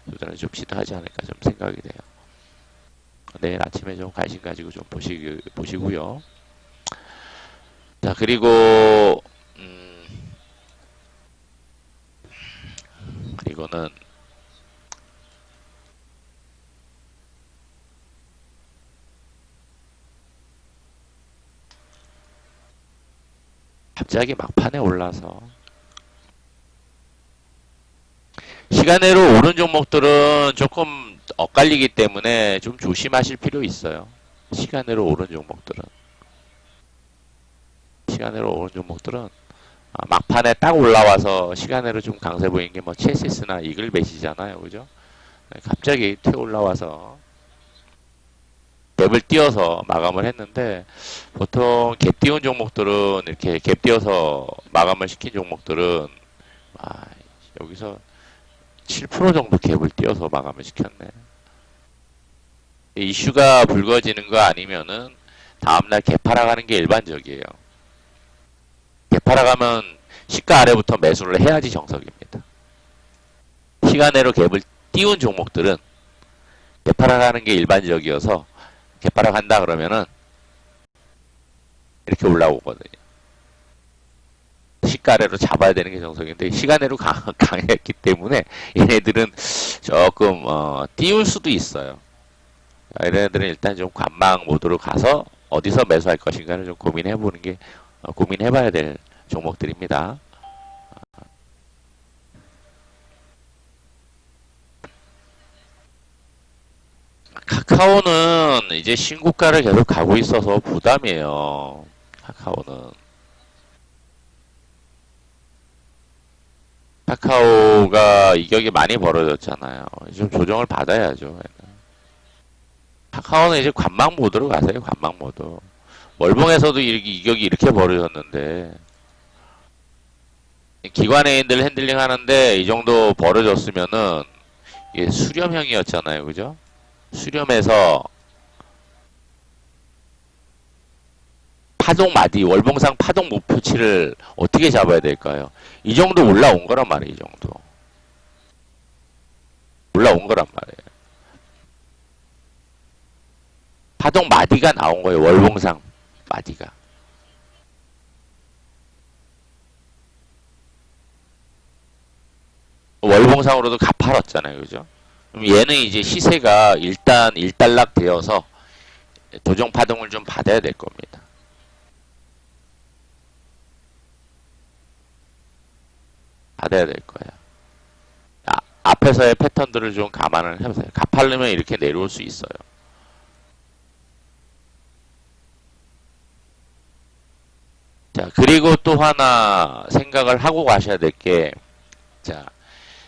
도전을 좀 시도하지 않을까 좀 생각이 돼요. 내일 아침에 좀 관심 가지고 좀 보시고요. 자, 그리고는 갑자기 막판에 올라서 시간으로 오른 종목들은 조금 엇갈리기 때문에 좀 조심하실 필요 있어요. 시간으로 오른 종목들은 막판에 딱 올라와서 시간으로 좀 강세 보이는 게 뭐 CSS나 이글벳이잖아요. 그죠? 갑자기 튀어 올라와서 갭을 띄워서 마감을 했는데 보통 갭 띄운 종목들은 이렇게 갭 띄워서 마감을 시킨 종목들은 여기서 7% 정도 갭을 띄워서 마감을 시켰네. 이슈가 불거지는 거 아니면은 다음날 갭하러 가는 게 일반적이에요. 갭하러 가면 시가 아래부터 매수를 해야지 정석입니다. 시간으로 갭을 띄운 종목들은 갭하러 가는 게 일반적이어서 갭하러 간다 그러면은 이렇게 올라오거든요. 시가래로 잡아야 되는 게 정석인데 시간으로 강했기 때문에 얘네들은 조금 띄울 수도 있어요. 얘네들은 일단 좀 관망 모드로 가서 어디서 매수할 것인가를 좀 고민해보는 게 고민해봐야 될 종목들입니다. 카카오는 이제 신고가를 계속 가고 있어서 부담이에요. 카카오가 이격이 많이 벌어졌잖아요. 좀 조정을 받아야죠. 카카오는 이제 관망 모드로 가세요. 관망 모드. 월봉에서도 이격이 이렇게 벌어졌는데 기관애인들 핸들링 하는데 이 정도 벌어졌으면은 이게 수렴형이었잖아요. 그죠? 수렴해서 파동 마디, 월봉상 파동 목표치를 어떻게 잡아야 될까요? 이 정도 올라온 거란 말이에요. 이 정도. 올라온 거란 말이에요. 파동 마디가 나온 거예요. 월봉상 마디가. 월봉상 전통상으로도 가팔았잖아요. 그죠? 그럼 얘는 이제 시세가 일단 일단락 되어서 조정 파동을 좀 받아야 될 겁니다. 받아야 될 거예요. 앞에서의 패턴들을 좀 감안을 해보세요. 가팔르면 이렇게 내려올 수 있어요. 자, 그리고 또 하나 생각을 하고 가셔야 될 게, 자,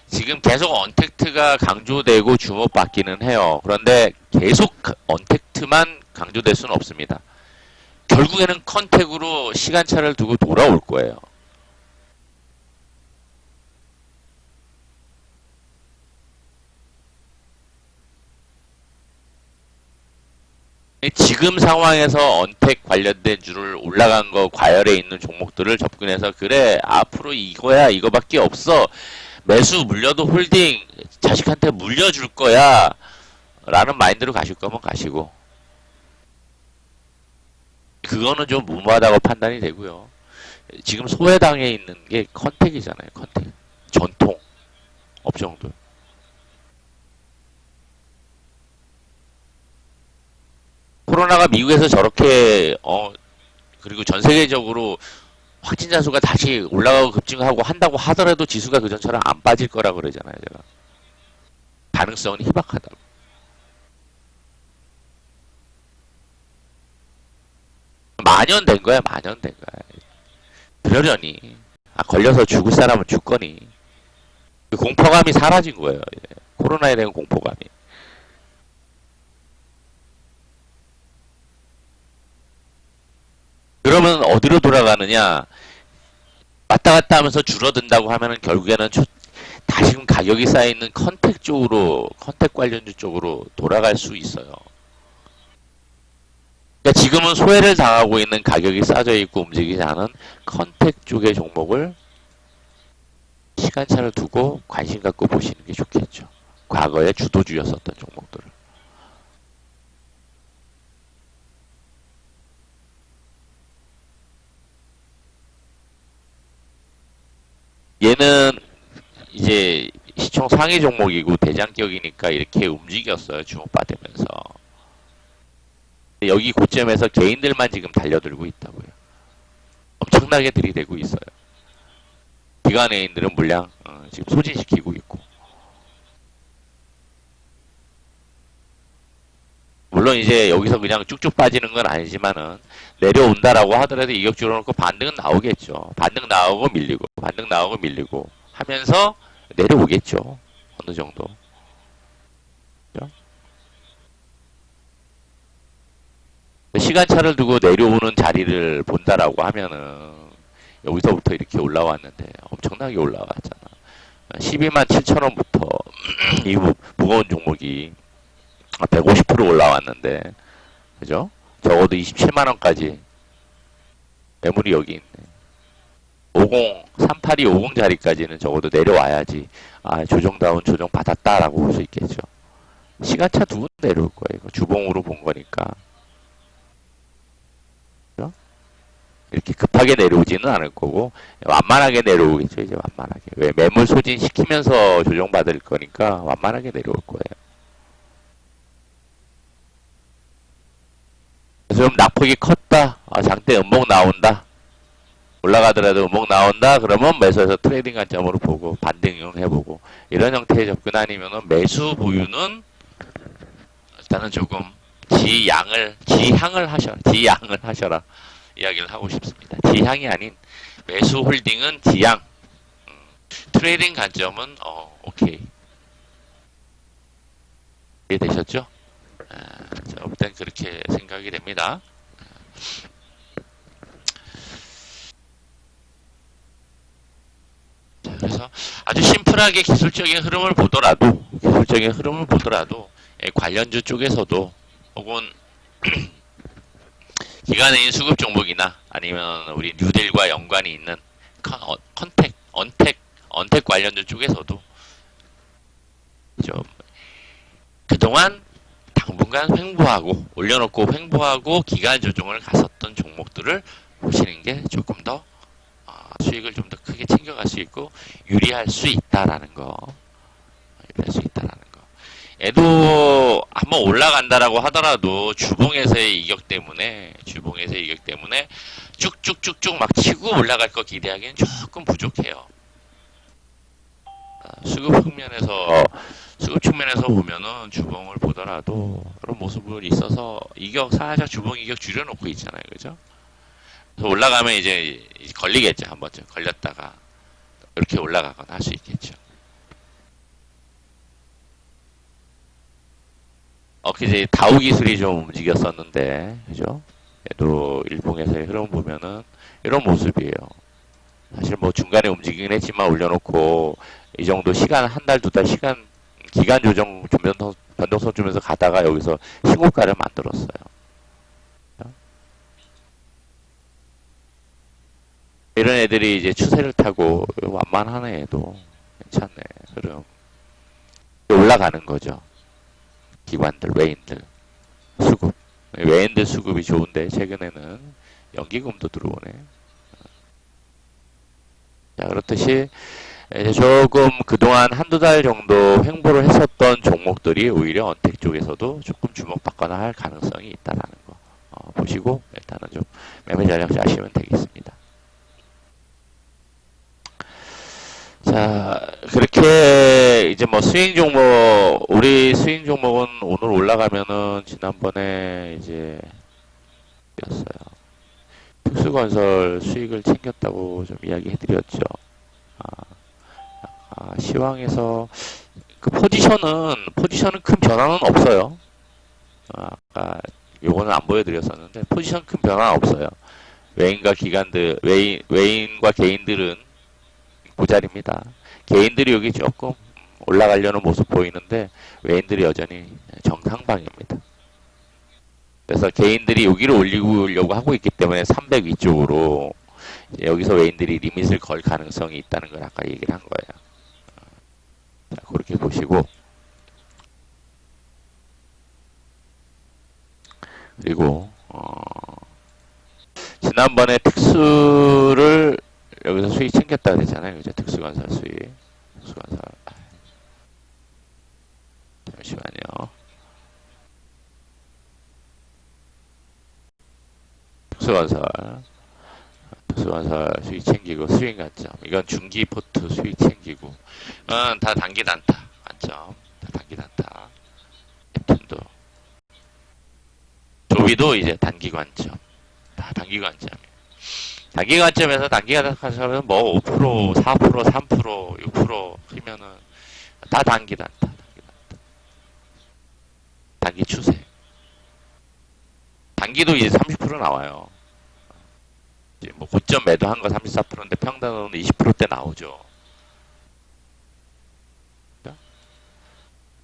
지금 계속 언택트가 강조되고 주목받기는 해요. 그런데 계속 언택트만 강조될 수는 없습니다. 결국에는 컨택으로 시간차를 두고 돌아올 거예요. 지금 상황에서 언택 관련된 줄을 올라간 거 과열에 있는 종목들을 접근해서 그래 앞으로 이거야 이거밖에 없어 매수 물려도 홀딩 자식한테 물려줄 거야 라는 마인드로 가실 거면 가시고 그거는 좀 무모하다고 판단이 되고요. 지금 소외당해 있는 게 컨택이잖아요. 컨택 전통 업종들 코로나가 미국에서 저렇게 그리고 전 세계적으로 확진자 수가 다시 올라가고 급증하고 한다고 하더라도 지수가 그전처럼 안 빠질 거라고 그러잖아요. 제가 가능성은 희박하다고. 만연된 거야. 만연된 거야. 그러려니 걸려서 죽을 사람은 죽거니 그 공포감이 사라진 거예요. 코로나에 대한 공포감이. 그러면 어디로 돌아가느냐? 왔다 갔다 하면서 줄어든다고 하면은 결국에는 다시금 가격이 쌓여있는 컨택 쪽으로, 컨택 관련주 쪽으로 돌아갈 수 있어요. 그러니까 지금은 소외를 당하고 있는 가격이 싸져 있고 움직이지 않은 컨택 쪽의 종목을 시간차를 두고 관심 갖고 보시는 게 좋겠죠. 과거에 주도주였었던 종목들을. 얘는 이제 시총 상위 종목이고 대장격이니까 이렇게 움직였어요. 주목받으면서. 여기 고점에서 개인들만 지금 달려들고 있다고요. 엄청나게 들이대고 있어요. 기관애인들은 물량 지금 소진시키고 있고. 물론 이제 여기서 그냥 쭉쭉 빠지는 건 아니지만은 내려온다라고 하더라도 이격주로 놓고 반등은 나오겠죠. 반등 나오고 밀리고 반등 나오고 밀리고 하면서 내려오겠죠. 어느 정도. 그렇죠? 시간차를 두고 내려오는 자리를 본다라고 하면은 여기서부터 이렇게 올라왔는데 엄청나게 올라왔잖아. 12만 7천 원부터 이 무거운 종목이 150% 올라왔는데 그죠? 적어도 27만 원까지 매물이 여기 있네. 50, 3850 자리까지는 적어도 내려와야지 조정다운 조정 받았다라고 볼 수 있겠죠. 시간차 두고 내려올 거예요. 이거 주봉으로 본 거니까. 그죠? 이렇게 급하게 내려오지는 않을 거고 완만하게 내려오겠죠. 이제 완만하게. 왜 매물 소진시키면서 조정받을 거니까 완만하게 내려올 거예요. 좀 낙폭이 컸다. 장대 음봉 나온다. 올라가더라도 음봉 나온다. 그러면 매수해서 트레이딩 관점으로 보고 반등 해보고 이런 형태의 접근 아니면은 매수 보유는 일단은 조금 지향을 하셔라 이야기를 하고 싶습니다. 지향이 아닌 매수 홀딩은 지향. 트레이딩 관점은 오케이. 이해되셨죠? 제가 볼 땐 그렇게 생각이 됩니다. 자, 그래서 아주 심플하게 기술적인 흐름을 보더라도 관련주 쪽에서도 혹은 기관애인 수급 종목이나 아니면 우리 뉴딜과 연관이 있는 언택 관련주 쪽에서도 좀 그동안 당분간 횡보하고 올려놓고 횡보하고 기간 조정을 갔었던 종목들을 보시는 게 조금 더 수익을 좀 더 크게 챙겨갈 수 있고 유리할 수 있다라는 거 될 수 있다라는 거. 얘도 한번 올라간다라고 하더라도 주봉에서의 이격 때문에 쭉쭉쭉쭉 막 치고 올라갈 거 기대하기는 조금 부족해요. 수급 측면에서 보면은 주봉을 보더라도 그런 모습이 있어서 살짝 주봉 이격 줄여놓고 있잖아요, 그죠? 그래서 올라가면 이제 걸리겠죠, 한 번쯤 걸렸다가 이렇게 올라가거나 할 수 있겠죠. 그제 다우 기술이 좀 움직였었는데, 그죠? 얘도 일봉에서의 흐름 보면은 이런 모습이에요. 사실 뭐 중간에 움직이긴 했지만 올려놓고 이 정도 시간 한 달, 두 달 시간 기간 조정 변동성 주면서 가다가 여기서 신고가를 만들었어요. 이런 애들이 이제 추세를 타고 완만하네 얘도 괜찮네 흐름 올라가는 거죠. 기관들 외인들 수급 외인들 수급이 좋은데 최근에는 연기금도 들어오네. 자 그렇듯이 이제 조금 그동안 한두 달 정도 횡보를 했었던 종목들이 오히려 언택 쪽에서도 조금 주목받거나 할 가능성이 있다라는 거 보시고 일단은 좀 매매 전략 짜시면 되겠습니다. 자, 그렇게 이제 뭐 우리 스윙 종목은 오늘 올라가면은 지난번에 이제 였어요. 특수건설 수익을 챙겼다고 좀 이야기해드렸죠. 시황에서 그 포지션은 큰 변화는 없어요. 아까 요거는 안 보여드렸었는데 포지션 큰 변화는 없어요. 외인과 개인들은 그 자리입니다. 개인들이 여기 조금 올라가려는 모습 보이는데 외인들이 여전히 정상방입니다. 그래서 개인들이 여기를 올리려고 하고 있기 때문에 300 위쪽으로 여기서 외인들이 리밋을 걸 가능성이 있다는 걸 아까 얘기를 한 거예요. 자, 그렇게 보시고 그리고 지난번에 특수를 여기서 수익 챙겼다 그랬잖아요. 그죠? 특수건설 수익. 특수건설. 잠시만요. 특수건설 수익 챙기고 수익 관점. 이건 중기 포트 수익 챙기고. 다 단기 단타 관점. 다 단기 단타. neptun도. 조비도 이제 단기 관점. 다 단기 관점이에요. 단기 관점에서 뭐 5%, 4%, 3%, 6% 하면은 다 단기 단타. 단기 추세. 단기도 이제 30% 나와요. 이제 뭐 고점 매도한 거 34%인데 평단으로는 20%대 나오죠.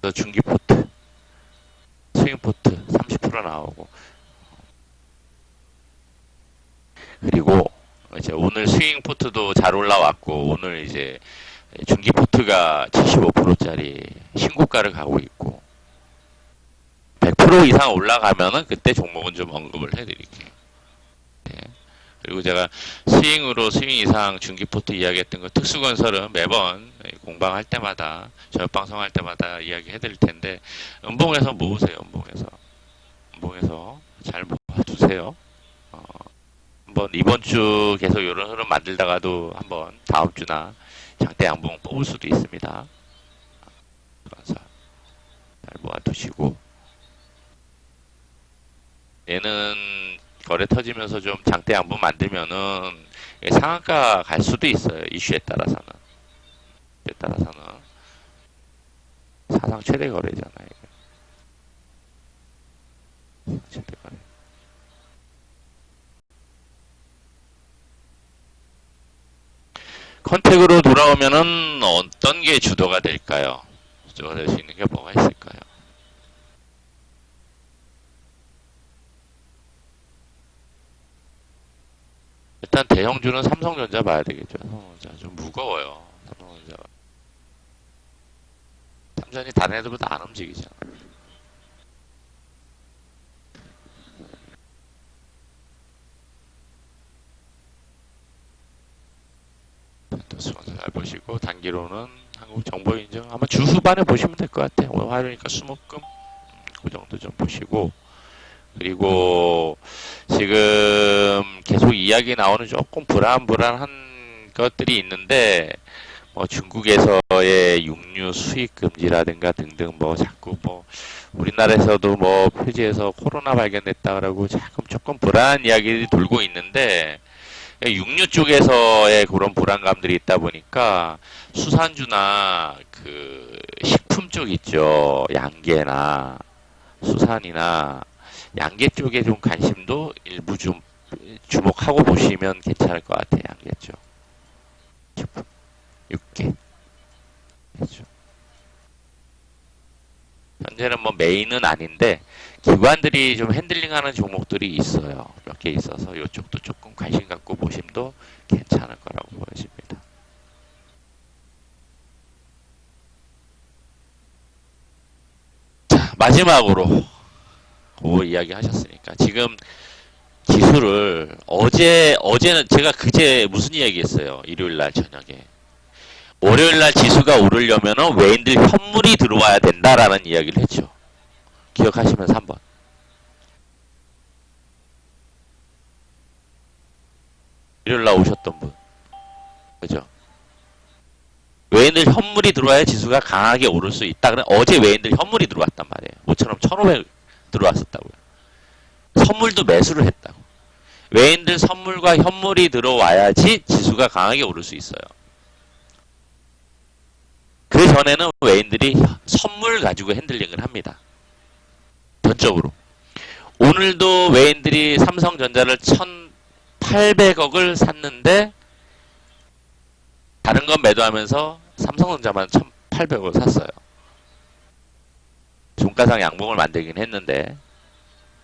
그래서 중기 포트, 스윙 포트 30% 나오고. 그리고 이제 오늘 스윙 포트도 잘 올라왔고 오늘 이제 중기 포트가 75%짜리 신고가를 가고 있고 100% 이상 올라가면은 그때 종목은 좀 언급을 해드릴게요. 네. 그리고 제가 스윙 이상 중기 포트 이야기했던 거 특수건설은 매번 공방할 때마다 저녁 방송할 때마다 이야기해드릴 텐데 음봉에서 모으세요. 음봉에서 잘 모아두세요. 한번 이번 주 계속 이런 흐름 만들다가도 한번 다음 주나 장대 양봉 뽑을 수도 있습니다. 그래서 잘 모아두시고 얘는 거래 터지면서 좀 장대 양봉 만들면은 상한가 갈 수도 있어요. 이슈에 따라서는 사상 최대 거래잖아요. 최대 거래. 컨택으로 돌아오면은 어떤 게 주도가 될까요? 주도가 될 수 있는 게 뭐가 있을까요? 일단 대형주는 삼성전자 봐야 되겠죠. 삼성전자 좀 무거워요. 삼성전자 다른 애들보다 안 움직이잖아. 잘 보시고 단기로는 한국정보인증 아마 주 후반에 보시면 될 것 같아요. 오늘 화요일이니까 수목금 그 정도 좀 보시고, 그리고 지금 계속 이야기 나오는 조금 불안한 것들이 있는데, 뭐 중국에서의 육류 수입 금지라든가 등등 뭐 자꾸 뭐 우리나라에서도 뭐 표지에서 코로나 발견됐다 그러고 자꾸 조금 불안한 이야기들이 돌고 있는데, 육류 쪽에서의 그런 불안감들이 있다 보니까 수산주나 그 식품 쪽 있죠. 양계나 수산이나 양계 쪽에 좀 관심도 일부 좀 주목하고 보시면 괜찮을 것 같아요. 양계 쪽. 육계. 그렇죠. 현재는 뭐 메인은 아닌데 기관들이 좀 핸들링하는 종목들이 있어요. 몇 개 있어서 이쪽도 조금 관심 갖고 보심도 괜찮을 거라고 보여집니다. 자, 마지막으로 그 이야기 하셨으니까 지금 기술을 어제는 제가 그제 무슨 이야기 했어요. 일요일 날 저녁에. 월요일 날 지수가 오르려면은 외인들 현물이 들어와야 된다라는 이야기를 했죠. 기억하시면서 한번. 일요일 날 오셨던 분. 그죠? 외인들 현물이 들어와야 지수가 강하게 오를 수 있다. 그래 어제 외인들 현물이 들어왔단 말이에요. 모처럼 1,500 들어왔었다고요. 선물도 매수를 했다고. 외인들 선물과 현물이 들어와야지 지수가 강하게 오를 수 있어요. 그 전에는 외인들이 선물 가지고 핸들링을 합니다. 전적으로. 오늘도 외인들이 삼성전자를 1,800억을 샀는데 다른 건 매도하면서 삼성전자만 1,800억을 샀어요. 종가상 양봉을 만들긴 했는데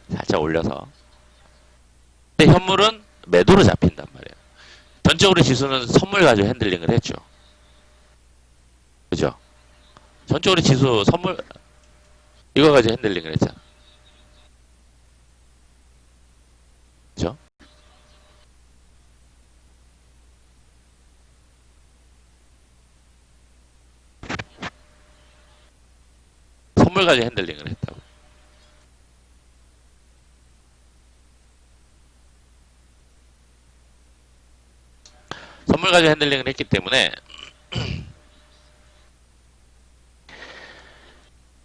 살짝 올려서. 근데 현물은 매도로 잡힌단 말이에요. 전적으로 지수는 선물 가지고 핸들링을 했죠. 그죠? 전적으로 지수 선물 이거 가지고 핸들링을 했잖아. 그죠? 선물 가지고 핸들링을 했다고. 선물 가지고 핸들링을 했기 때문에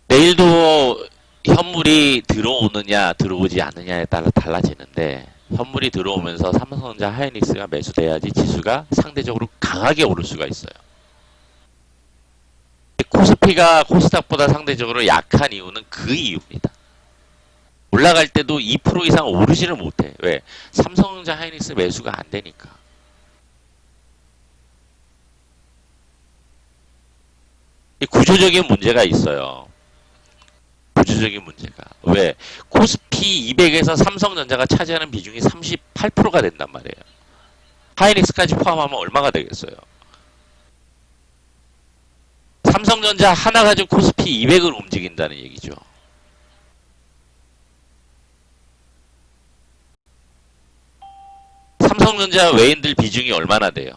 내일도 현물이 들어오느냐 들어오지 않느냐에 따라 달라지는데 현물이 들어오면서 삼성전자 하이닉스가 매수돼야지 지수가 상대적으로 강하게 오를 수가 있어요. 코스피가 코스닥보다 상대적으로 약한 이유는 그 이유입니다. 올라갈 때도 2% 이상 오르지를 못해. 왜? 삼성전자 하이닉스 매수가 안 되니까. 이 구조적인 문제가 있어요. 구조적인 문제가. 왜? 코스피 200에서 삼성전자가 차지하는 비중이 38%가 된단 말이에요. 하이닉스까지 포함하면 얼마가 되겠어요? 삼성전자 하나 가지고 코스피 200을 움직인다는 얘기죠. 삼성전자 외인들 비중이 얼마나 돼요?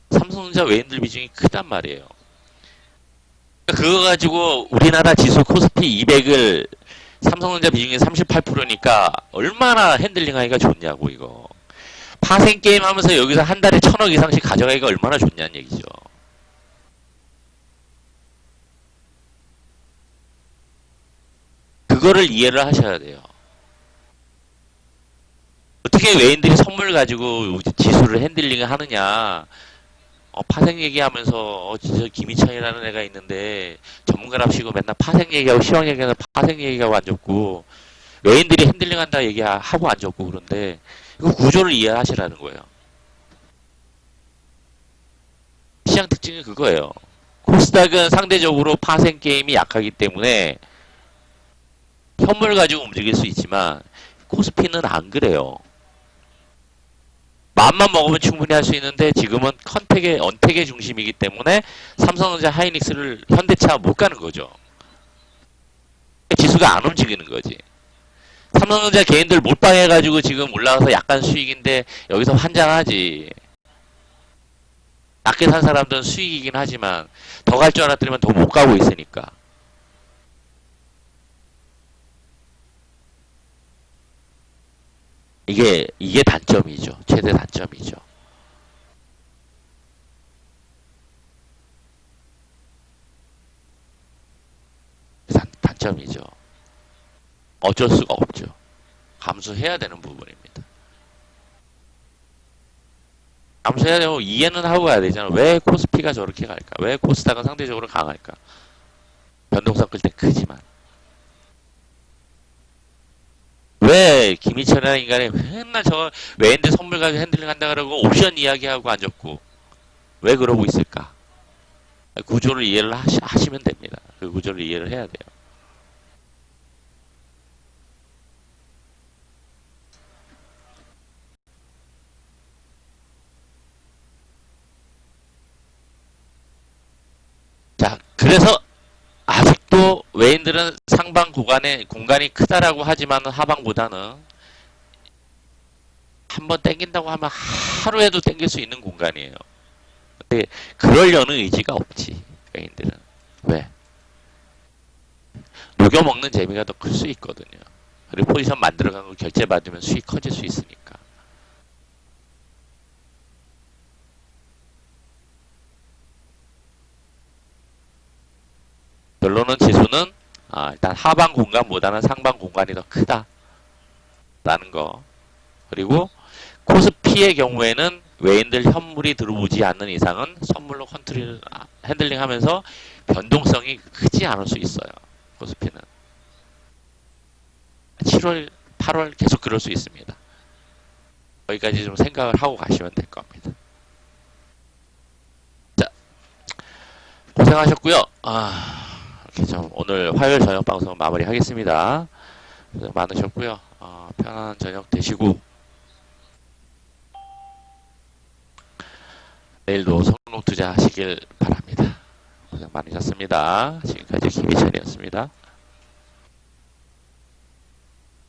삼성전자 외인들 비중이 크단 말이에요. 그거 가지고 우리나라 지수 코스피 200을 삼성전자 비중이 38%니까 얼마나 핸들링 하기가 좋냐고 이거. 파생 게임 하면서 여기서 한 달에 1,000억 이상씩 가져가기가 얼마나 좋냐는 얘기죠. 그거를 이해를 하셔야 돼요. 어떻게 외인들이 선물 가지고 지수를 핸들링을 하느냐. 파생 얘기하면서 진짜 김희찬이라는 애가 있는데 전문가랍시고 맨날 파생 얘기하고 시황 얘기하면 파생 얘기하고 앉았고 외인들이 핸들링한다 얘기하고 앉았고 그런데 그 구조를 이해하시라는 거예요. 시장 특징이 그거예요. 코스닥은 상대적으로 파생 게임이 약하기 때문에 현물 가지고 움직일 수 있지만 코스피는 안 그래요. 마음만 먹으면 충분히 할 수 있는데 지금은 언택의 중심이기 때문에 삼성전자 하이닉스를 현대차 못 가는 거죠. 지수가 안 움직이는 거지. 삼성전자 개인들 몰빵해가지고 지금 올라가서 약간 수익인데 여기서 환장하지. 낮게 산 사람들은 수익이긴 하지만 더 갈 줄 알았더니만 더 못 가고 있으니까. 이게 단점이죠. 최대 단점이죠. 단점이죠. 어쩔 수가 없죠. 감수해야 되는 부분입니다. 감수해야 되고 이해는 하고 가야 되잖아. 왜 코스피가 저렇게 갈까? 왜 코스닥은 상대적으로 강할까? 변동성 끌 때 크지만. 왜 김희철이라는 인간이 맨날 저 외인들 선물 가지고 핸들링 한다 그러고 옵션 이야기하고 앉았고 왜 그러고 있을까? 구조를 이해를 하시면 됩니다. 그 구조를 이해를 해야 돼요. 자, 그래서 아직도 외인들은 상방 구간에 공간이 크다라고 하지만 하방보다는 한번 땡긴다고 하면 하루에도 땡길 수 있는 공간이에요. 근데 그러려는 의지가 없지 외인들은. 왜? 녹여먹는 재미가 더 클 수 있거든요. 그리고 포지션 만들어간 거 결제 받으면 수익 커질 수 있으니까. 결론은 지수는 일단 하방 공간보다는 상방 공간이 더 크다라는 거. 그리고 코스피의 경우에는 외인들 현물이 들어오지 않는 이상은 선물로 핸들링하면서 변동성이 크지 않을 수 있어요. 코스피는 7월, 8월 계속 그럴 수 있습니다. 거기까지 좀 생각을 하고 가시면 될 겁니다. 자, 고생하셨고요. 이렇게 좀 오늘 화요일 저녁 방송 마무리하겠습니다. 고생 많으셨고요. 편안한 저녁 되시고 내일도 성록 투자 하시길 바랍니다. 고생 많으셨습니다. 지금까지 김희철이었습니다.